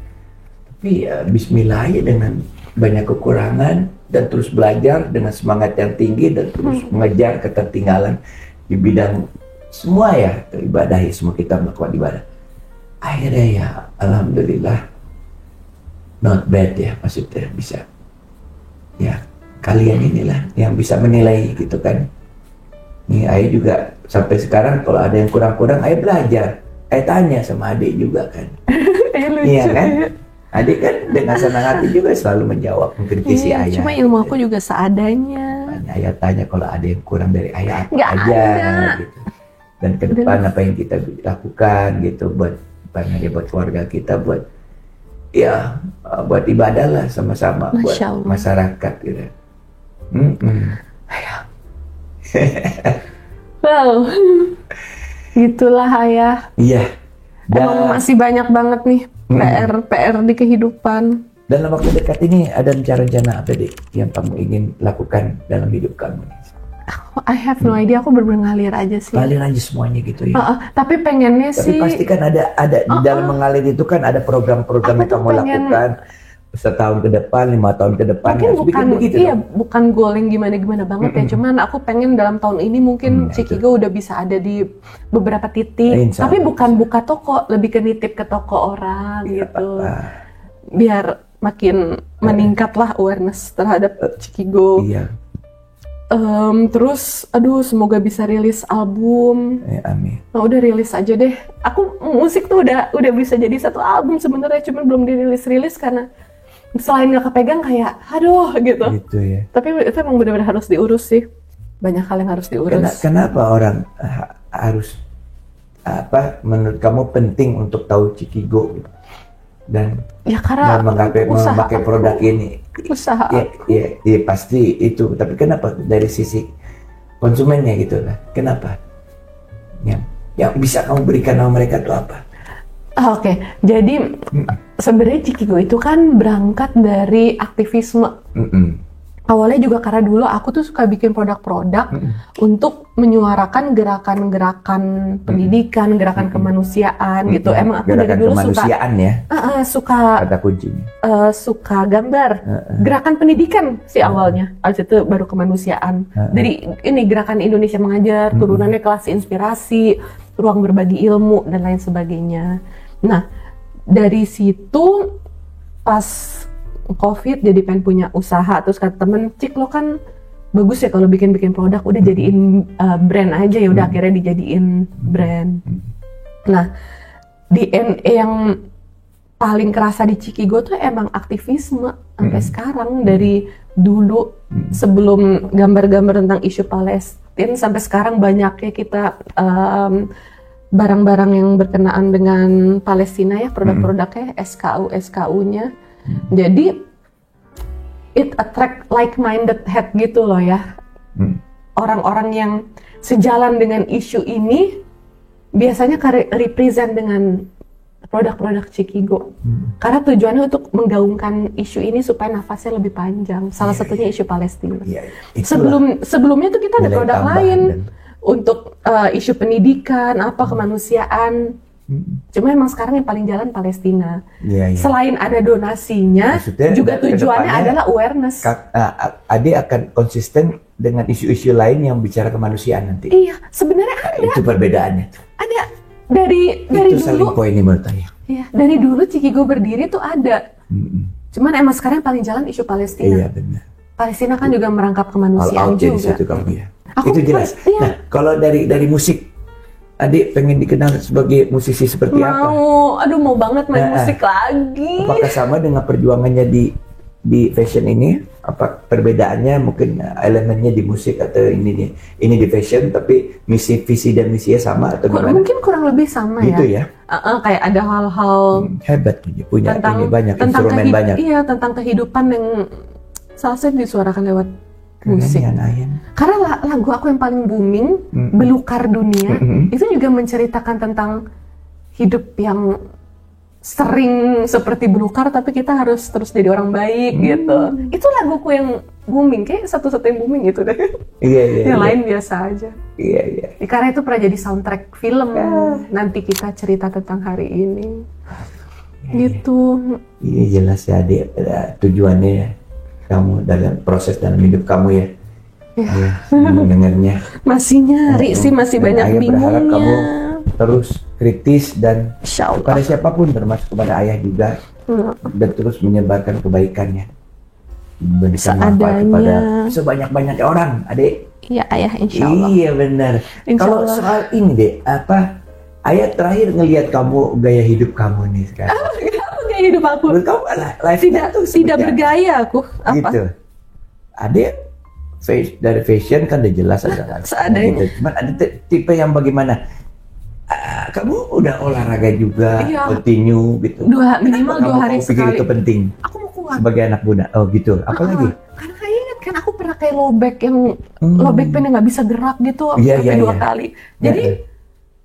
Tapi ya bismillah ya, dengan banyak kekurangan dan terus belajar dengan semangat yang tinggi dan terus mengejar ketertinggalan di bidang semua ya, teribadahi, semua kita melakukan ibadah. Akhirnya ya alhamdulillah not bad ya, maksudnya bisa ya, kalian inilah yang bisa menilai gitu kan. Nih ayah juga sampai sekarang kalau ada yang kurang-kurang ayah belajar, ayah tanya sama adik juga kan. Iya kan? Adik kan dengan senang hati juga selalu menjawab, mengkritisi ayah. Cuma ilmu aku juga seadanya. Ayah tanya kalau ada yang kurang dari ayah apa Nggak aja ada. gitu. Dan ke depan apa yang kita lakukan gitu buat buat keluarga kita, buat ya buat ibadah lah sama-sama buat masyarakat gitu. Wow. Gitulah ayah. Iya. Emang masih banyak banget nih PR di kehidupan. Dalam waktu dekat ini ada rencana apa deh yang kamu ingin lakukan dalam hidup kamu? I have no idea, aku bener-bener ngalir aja sih. Ngalir aja semuanya gitu ya. Tapi pengennya sih. Tapi pasti kan ada di dalam mengalir itu kan ada program-program yang kamu lakukan setahun ke depan, 5 tahun ke depan. Mungkin bukan begitu, iya, bukan goal yang gimana-gimana banget ya. Cuman aku pengen dalam tahun ini mungkin Cikigo udah bisa ada di beberapa titik. Tapi bukan buka toko, lebih ke nitip ke toko orang gitu. Biar makin meningkat lah awareness terhadap Cikigo. Iya. Terus, aduh semoga bisa rilis album. Amin. Nah, udah rilis aja deh. Aku musik tuh udah bisa jadi satu album sebenarnya, cuma belum dirilis karena selain nggak kepegang kayak, aduh gitu. Gitu ya. Tapi itu emang benar-benar harus diurus sih. Banyak hal yang harus diurus. Kenapa orang harus menurut kamu penting untuk tahu Cikigo dan ya karena memakai produk ini? Usaha. Ya pasti itu. Tapi kenapa dari sisi konsumennya gitu lah? Kenapa? Yang bisa kamu berikan sama mereka itu apa? Oke. Jadi sebenarnya Cikigo itu kan berangkat dari aktivisme. Awalnya juga karena dulu aku tuh suka bikin produk-produk untuk menyuarakan gerakan-gerakan pendidikan, gerakan kemanusiaan gitu. Emang aku gerakan dari dulu suka kata kuncinya. Suka gambar. Gerakan pendidikan sih awalnya. Abis itu baru kemanusiaan. Dari ini gerakan Indonesia Mengajar, turunannya kelas inspirasi, ruang berbagi ilmu dan lain sebagainya. Nah, dari situ pas COVID jadi pengen punya usaha, terus kata temen, Cik lo kan bagus ya kalau bikin produk, udah jadiin brand aja ya, udah akhirnya dijadiin brand. Nah, DNA yang paling kerasa di Cikigo tuh emang aktivisme sampai sekarang. Dari dulu sebelum gambar-gambar tentang isu Palestina sampai sekarang banyaknya kita barang-barang yang berkenaan dengan Palestina ya, produk-produknya, SKU-nya. Jadi it attract like-minded head gitu loh ya. Orang-orang yang sejalan dengan isu ini biasanya represent dengan produk-produk Cikigo. Karena tujuannya untuk menggaungkan isu ini supaya nafasnya lebih panjang. Salah satunya isu Palestina. Sebelumnya tuh kita ada produk lain untuk isu pendidikan, kemanusiaan. Cuma emang sekarang yang paling jalan Palestina. Selain ada donasinya, maksudnya, juga tujuannya adalah awareness. Ade akan konsisten dengan isu-isu lain yang bicara kemanusiaan nanti. Iya, sebenarnya ada. Itu perbedaannya. Ada. Dari itu dulu. Selling point ini menurut saya. Iya, dari dulu Cikigo berdiri tuh ada. Cuman emang sekarang yang paling jalan isu Palestina. Iya benar. Palestina kan juga merangkap kemanusiaan juga. Itu kamu ya. Itu jelas. Iya. Nah, kalau dari musik, Adik pengen dikenal sebagai musisi seperti apa? Mau banget main musik lagi. Apakah sama dengan perjuangannya di fashion ini? Apa perbedaannya mungkin elemennya di musik atau ini di fashion, tapi visi dan misinya sama atau gimana? Mungkin kurang lebih sama gitu ya. Kayak ada hal-hal hebat punya ini banyak instrumen banyak. Iya, tentang kehidupan yang salah satu disuarakan lewat musik. Karena lagu aku yang paling booming, Belukar Dunia, itu juga menceritakan tentang hidup yang sering seperti belukar, tapi kita harus terus jadi orang baik gitu. Itu laguku yang booming, kayak satu-satu yang booming gitu deh. Iya. Yang lain biasa aja. Iya. Karena itu pernah jadi soundtrack film. Nanti kita cerita tentang hari ini. Gitu. Iya jelas ya, Adik. Tujuannya ya, kamu dalam proses dalam hidup kamu ya. Iya. Mendengarnya. Masih nyari sih, masih banyak bingungnya. Berharap kamu terus kritis dan kepada siapapun, termasuk kepada ayah juga, dan terus menyebarkan kebaikannya, memberikan manfaat kepada sebanyak-banyaknya orang, Adik. Iya ayah, insya Allah. Iya benar. Kalau soal ini Dek, ayah terakhir ngelihat kamu, gaya hidup kamu nih sekarang. Gaya hidup aku? Menurut kamu tidak bergaya aku. Apa? Gitu. Adik dari fashion kan udah jelas ada gitu. Cuman ada tipe yang bagaimana? Kamu udah olahraga juga, continue gitu. Minimal 2 hari sekali. Pikir itu penting. Aku mau kuat. Sebagai anak muda. Oh gitu. Apalagi? Karena kayak ingat kan aku pernah kayak low back yang low back pain yang nggak bisa gerak gitu sampai 2 kali. Jadi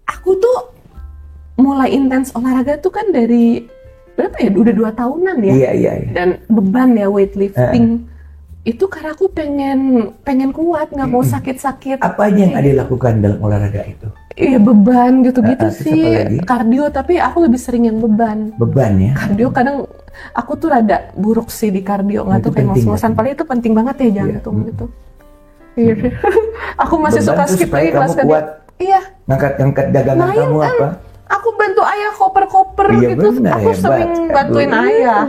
aku tuh mulai intens olahraga tuh kan dari berapa ya? Udah 2 tahunan ya. Iya. Dan beban ya, weightlifting. Itu karena aku pengen kuat, nggak mau sakit-sakit. Apa aja yang Ade lakukan dalam olahraga itu? Iya beban gitu-gitu sih. Kardio, tapi aku lebih sering yang beban. Beban ya? Kardio kadang aku tuh rada buruk sih di kardio, nggak tuh kayak ngos-ngosan. Paling itu penting banget ya jantung gitu. Iya. Aku masih suka skip lagi kelas kamu kuat. Iya. Ngangkat dagangan kamu apa? Aku bantu ayah koper-koper gitu. Benar, aku sering bantuin ayah.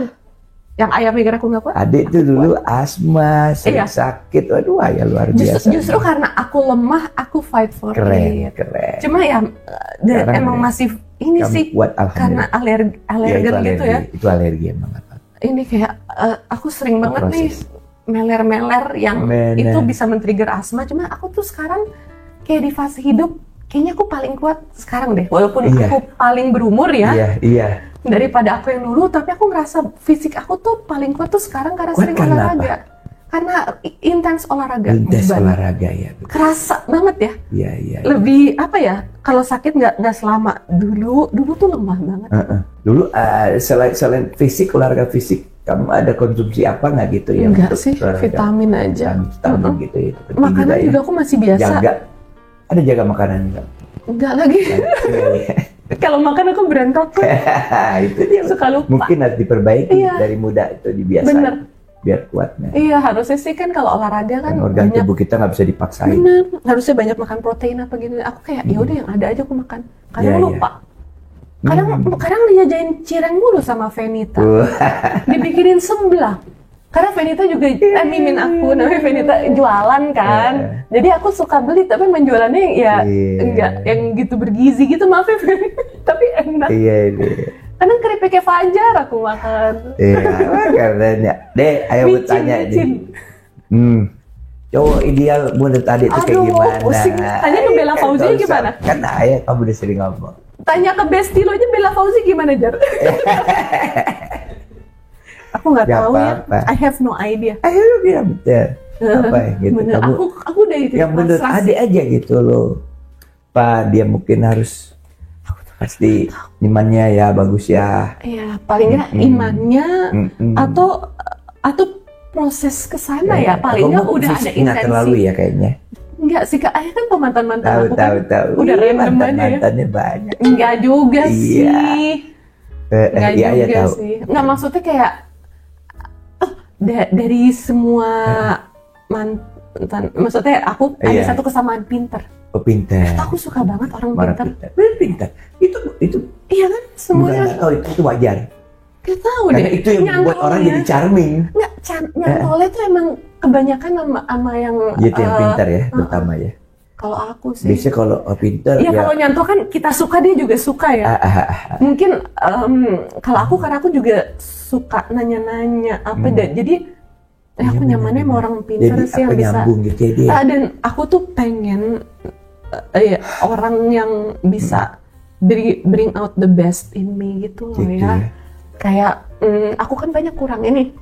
Yang ayah mikir aku nggak kuat. Adik tuh dulu asma, sering sakit. Waduh, ayah luar biasa. Justru karena aku lemah, aku fight for it. Keren. Cuma ya emang masih ini sih kuat, karena alergen gitu ya. Itu alergi emang. Ini kayak aku sering banget nih meler-meler yang itu bisa men-trigger asma. Cuma aku tuh sekarang kayak di fase hidup, kayaknya aku paling kuat sekarang deh. Walaupun aku paling berumur ya. Iya. Daripada aku yang dulu, tapi aku ngerasa fisik aku tuh paling kuat tuh sekarang karena sering olahraga. Karena intens olahraga. Olahraga ya. Kerasa banget ya. Iya. Lebih apa ya? Kalau sakit nggak selama dulu tuh lemah banget. Dulu selain fisik, olahraga fisik, kamu ada konsumsi apa nggak gitu ya? Enggak sih, vitamin aja. Vitamin gitu ya. Makanan juga aku masih biasa. Ada jaga makanan enggak? Enggak lagi. Kalau makan aku berantakan. Itu dia. Suka lupa. Mungkin harus diperbaiki dari muda itu dibiasakan. Bener. Biar kuatnya. Iya, harusnya sih kan kalau olahraga kan organ tubuh kita nggak bisa dipaksain. Bener. Harusnya banyak makan protein apa gitu. Aku kayak ya udah yang ada aja aku makan. Karena lupa. Kadang dijajain cireng mulu sama Venita. Dibikinin sebelah. Karena Venita juga mimin aku, namanya Venita jualan kan. Jadi aku suka beli, tapi menjualannya ya enggak yang gitu bergizi gitu, maaf ya Venita. Tapi enak. Kadang keripiknya Fajar aku makan. Keren ya. Deh, ayo bertanya deh. Cowok ideal menurut Ade itu kayak gimana? Pusing. Tanya ke Bella Fauzi gimana? Kan ayah kamu udah sering ngomong. Tanya ke Besti lo aja Bella Fauzi gimana, Jar? Aku nggak tahu ya. I have no idea. Ayo dia betul. Apa ya gitu. Bener. Aku udah itu. Yang menurut Ade aja gitu loh. Pak, dia mungkin harus pasti imannya ya bagus ya. Iya, paling nggak imannya atau proses ke sana ya. Paling nggak udah ada intensi. Nggak terlalu ya kayaknya. Enggak sih Kak, ayah kan pemantan-mantan aku kan udah random aja ya. Mantannya banyak. Enggak juga sih. Enggak juga sih. Enggak, maksudnya kayak dari semua mantan, maksudnya aku ada satu kesamaan pinter. Oh, pinter. Aku suka banget orang pinter. Pinter. Itu iya kan semuanya. Itu wajar. Gak tahu karena deh. Itu yang membuat orang jadi charming. Enggak, nyantolnya tuh emang kebanyakan sama yang itu yang pintar ya, terutama ya. Kalau aku sih. Biasanya kalau pintar ya. Kalau nyantol kan kita suka, dia juga suka ya. Mungkin kalau karena aku juga suka nanya-nanya apa jadi aku nyamannya sama orang pintar sih yang bisa. Gitu ya dia. Dan aku tuh pengen orang yang bisa bring out the best in me gitu loh ya. Kayak aku kan banyak kurang ini.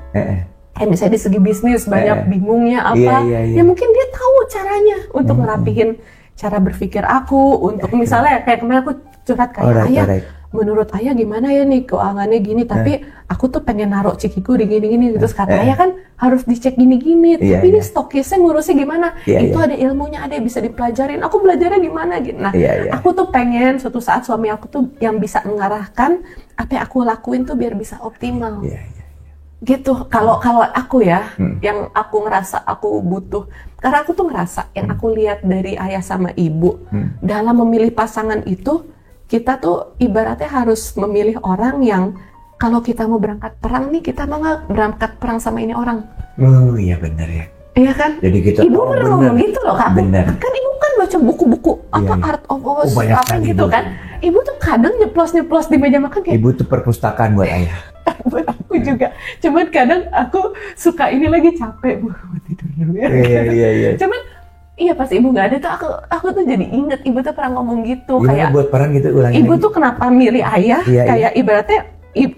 Kayak misalnya di segi bisnis banyak bingungnya apa. Ya mungkin dia tahu caranya untuk ngerapihin cara berpikir aku. Untuk misalnya kayak kemarin aku curhat kayak ayah. Menurut ayah gimana ya nih keuangannya gini. Tapi aku tuh pengen naruh cekiku di gini-gini. Terus kata ayah kan harus dicek gini-gini. Tapi ini stokisnya ngurusnya gimana. Itu ada ilmunya, ada yang bisa dipelajarin. Aku belajarnya gimana gitu. Nah aku tuh pengen suatu saat suami aku tuh yang bisa mengarahkan apa yang aku lakuin tuh biar bisa optimal. Gitu. Kalau aku ya, yang aku ngerasa aku butuh, karena aku tuh ngerasa yang aku lihat dari ayah sama ibu dalam memilih pasangan itu, kita tuh ibaratnya harus memilih orang yang kalau kita mau berangkat perang nih, kita mau nggak berangkat perang sama ini orang? Oh iya benar ya. Iya kan? Jadi kita ibu pernah ngomong gitu loh Kak. Bener. Kan ibu kan baca buku-buku Art of War apa gitu kan. Ibu tuh kadang nyeplos di meja makan kayak. Ibu tuh perpustakaan buat ayah. Buat aku juga. Cuman kadang aku suka ini lagi capek bu tidur dulu ya. Iya. Cuman iya pas ibu nggak ada tuh aku tuh jadi inget ibu tuh pernah ngomong gitu kayak. Buat perang gitu ulangi. Ibu tuh kenapa milih ayah? Kayak ibaratnya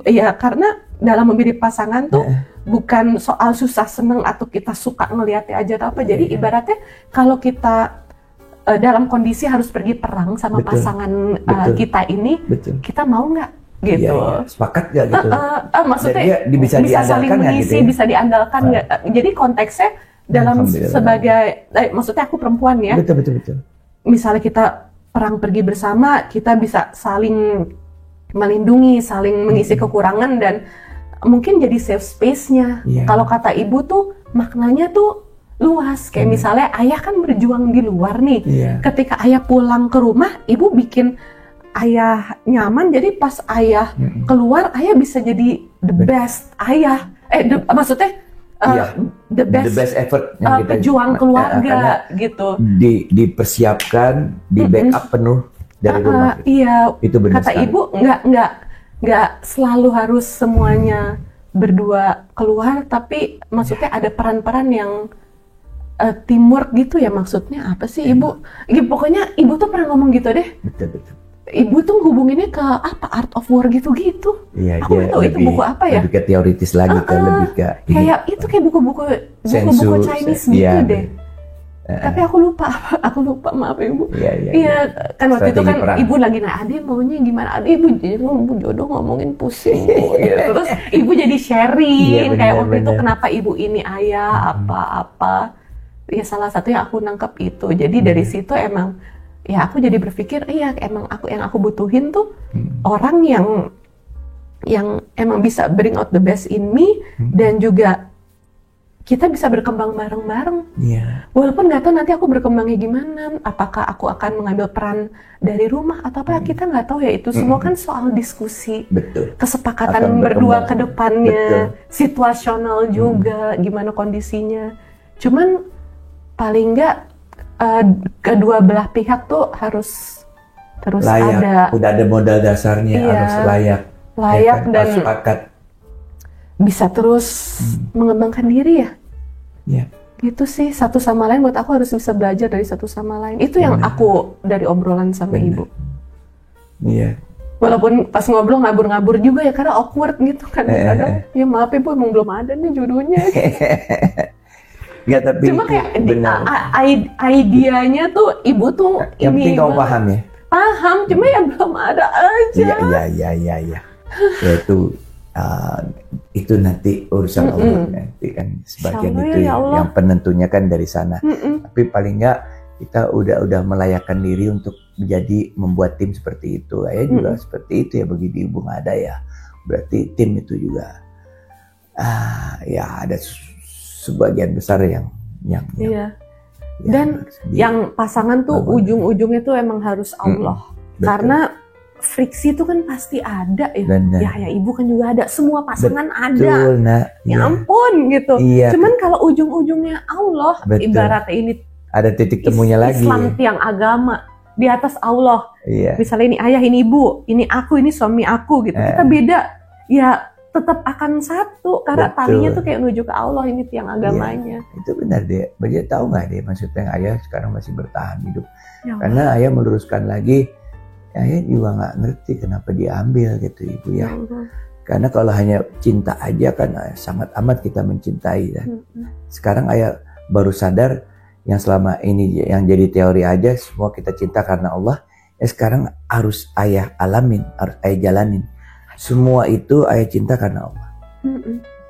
ya karena dalam memilih pasangan tuh bukan soal susah seneng atau kita suka ngeliatnya aja atau apa. Jadi ibaratnya kalau kita dalam kondisi harus pergi perang sama pasangan kita ini, kita mau nggak gitu? Sepakat nggak gitu? Maksudnya bisa saling mengisi, gitu ya? Bisa diandalkan nggak? Jadi konteksnya dalam sebagai, maksudnya aku perempuan ya. Betul. Misalnya kita perang pergi bersama, kita bisa saling melindungi, saling mengisi kekurangan dan mungkin jadi safe space-nya. Kalau kata ibu tuh maknanya tuh luas. Kayak misalnya ayah kan berjuang di luar nih. Ketika ayah pulang ke rumah, ibu bikin ayah nyaman. Jadi pas ayah keluar, ayah bisa jadi the best ayah. Maksudnya the best effort yang kita pejuang keluarga gitu. Dipersiapkan, di backup penuh dari rumah. Iya. Itu benar. Kata ibu nggak selalu harus semuanya berdua keluar, tapi maksudnya ada peran-peran yang teamwork gitu ya, maksudnya apa sih ibu? Pokoknya ibu tuh pernah ngomong gitu deh. Betul. Ibu tuh hubunginnya ke apa Art of War gitu-gitu. Iya, aku nggak tahu itu buku apa ya. Lebih ke teoritis lagi lebih ke kayak itu kayak buku-buku Chinese gitu deh. Tapi aku lupa maaf ibu. Iya kan waktu itu kan perang. Ibu lagi Ade maunya gimana? Ade ibu jodoh ngomongin pusing. Terus ibu jadi sharing kayak waktu itu kenapa ibu ini ayah apa. Ya salah satu yang aku nangkep itu. Jadi dari situ emang ya aku jadi berpikir emang yang aku butuhin tuh orang yang emang bisa bring out the best in me dan juga kita bisa berkembang bareng-bareng. Iya. Walaupun nggak tahu nanti aku berkembangnya gimana, apakah aku akan mengambil peran dari rumah atau apa, kita nggak tahu ya. Itu semua kan soal diskusi. Betul. Kesepakatan Akan berdua berkembang. ke depannya, Betul. situasional juga, gimana kondisinya. Cuman paling nggak kedua belah pihak tuh harus terus Layak. ada. Udah ada modal dasarnya, Iya. harus layak. Layak ya kan? dan Harus sepakat. bisa terus mengembangkan diri ya. Iya. Gitu sih, satu sama lain buat aku harus bisa belajar dari satu sama lain. Itu yang aku dari obrolan sama Benar. ibu. Iya. Walaupun pas ngobrol ngabur-ngabur juga ya, karena awkward gitu kan. Kadang, ya maaf ibu, emang belum ada nih jodohnya. Nggak, tapi Cuma kayak benar. idenya tuh ibu tuh Yang penting kamu banget. paham ya. Paham, cuma ya belum ada aja. Iya. Ya itu nanti urusan Allah nanti kan sebagian Insya Allah itu ya Allah. yang penentunya kan dari sana. Tapi paling nggak kita udah melayakkan diri untuk menjadi membuat tim seperti itu. Ayah juga seperti itu ya, begitu ibu nggak ada ya. Berarti tim itu juga ya ada sebagian besar yang Iya. Dan harus yang pasangan tuh Bagus. ujung-ujungnya tuh emang harus Allah. betul. Karena friksi itu kan pasti ada ya. Benar. Ya ibu kan juga ada. Semua pasangan ada. Betul, nak. Ya Iya. ampun gitu. Iya. Cuman kalau ujung-ujungnya Allah, Betul. ibaratnya ini Ada titik temunya lagi. Islam tiang agama di atas Allah. Iya. Misalnya ini ayah, ini ibu, ini aku, ini suami aku gitu. Kita beda. Ya tetap akan satu karena Betul. talinya tuh kayak menuju ke Allah, ini tiang agamanya. Itu benar deh. Dia tahu nggak deh maksudnya ayah sekarang masih bertahan hidup. Ya Allah. Karena ayah meluruskan lagi, ayah juga nggak ngerti kenapa diambil gitu ibu ya. Ya Allah. Karena kalau hanya cinta aja kan sangat amat kita mencintai ya. Sekarang ayah baru sadar yang selama ini yang jadi teori aja semua kita cinta karena Allah. Sekarang harus ayah alamin, harus ayah jalanin. Semua itu ayah cinta karena Allah.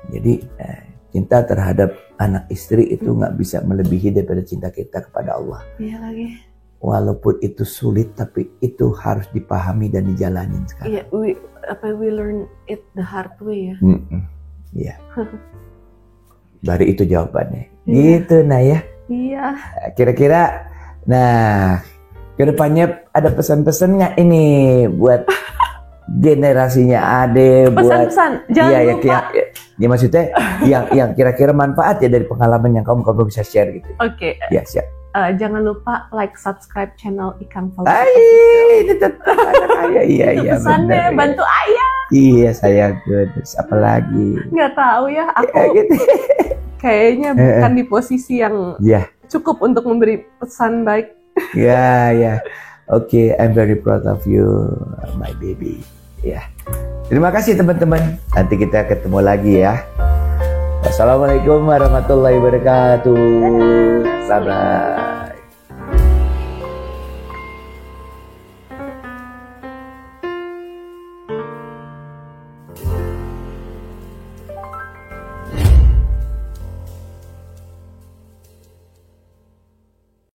Jadi cinta terhadap anak istri itu nggak bisa melebihi daripada cinta kita kepada Allah. Iya lagi. Walaupun itu sulit, tapi itu harus dipahami dan dijalanin sekarang. Iya, we learn it the hard way ya. Iya. Dari itu jawabannya. Iya. Gitu nah ya. Iya. Kira-kira, nah kedepannya ada pesan-pesan nggak ini buat generasinya Ade, buat Pesan-pesan, jangan lupa. Ya maksudnya yang kira-kira manfaat ya dari pengalaman yang kamu bisa share gitu. Oke, Ya siap. jangan lupa like, subscribe channel Ikang Fauzi. Ini tetap anak ayah. Iya, Itu iya. pesannya, benar, ya. bantu ayah. Iya sayang, terus apa lagi? Nggak tahu ya, aku Ya, gitu. kayaknya bukan di posisi yang Ya, cukup untuk memberi pesan baik. ya. Oke, I'm very proud of you, my baby. Ya. Terima kasih teman-teman. Nanti kita ketemu lagi ya. Wassalamualaikum warahmatullahi wabarakatuh. Selamat.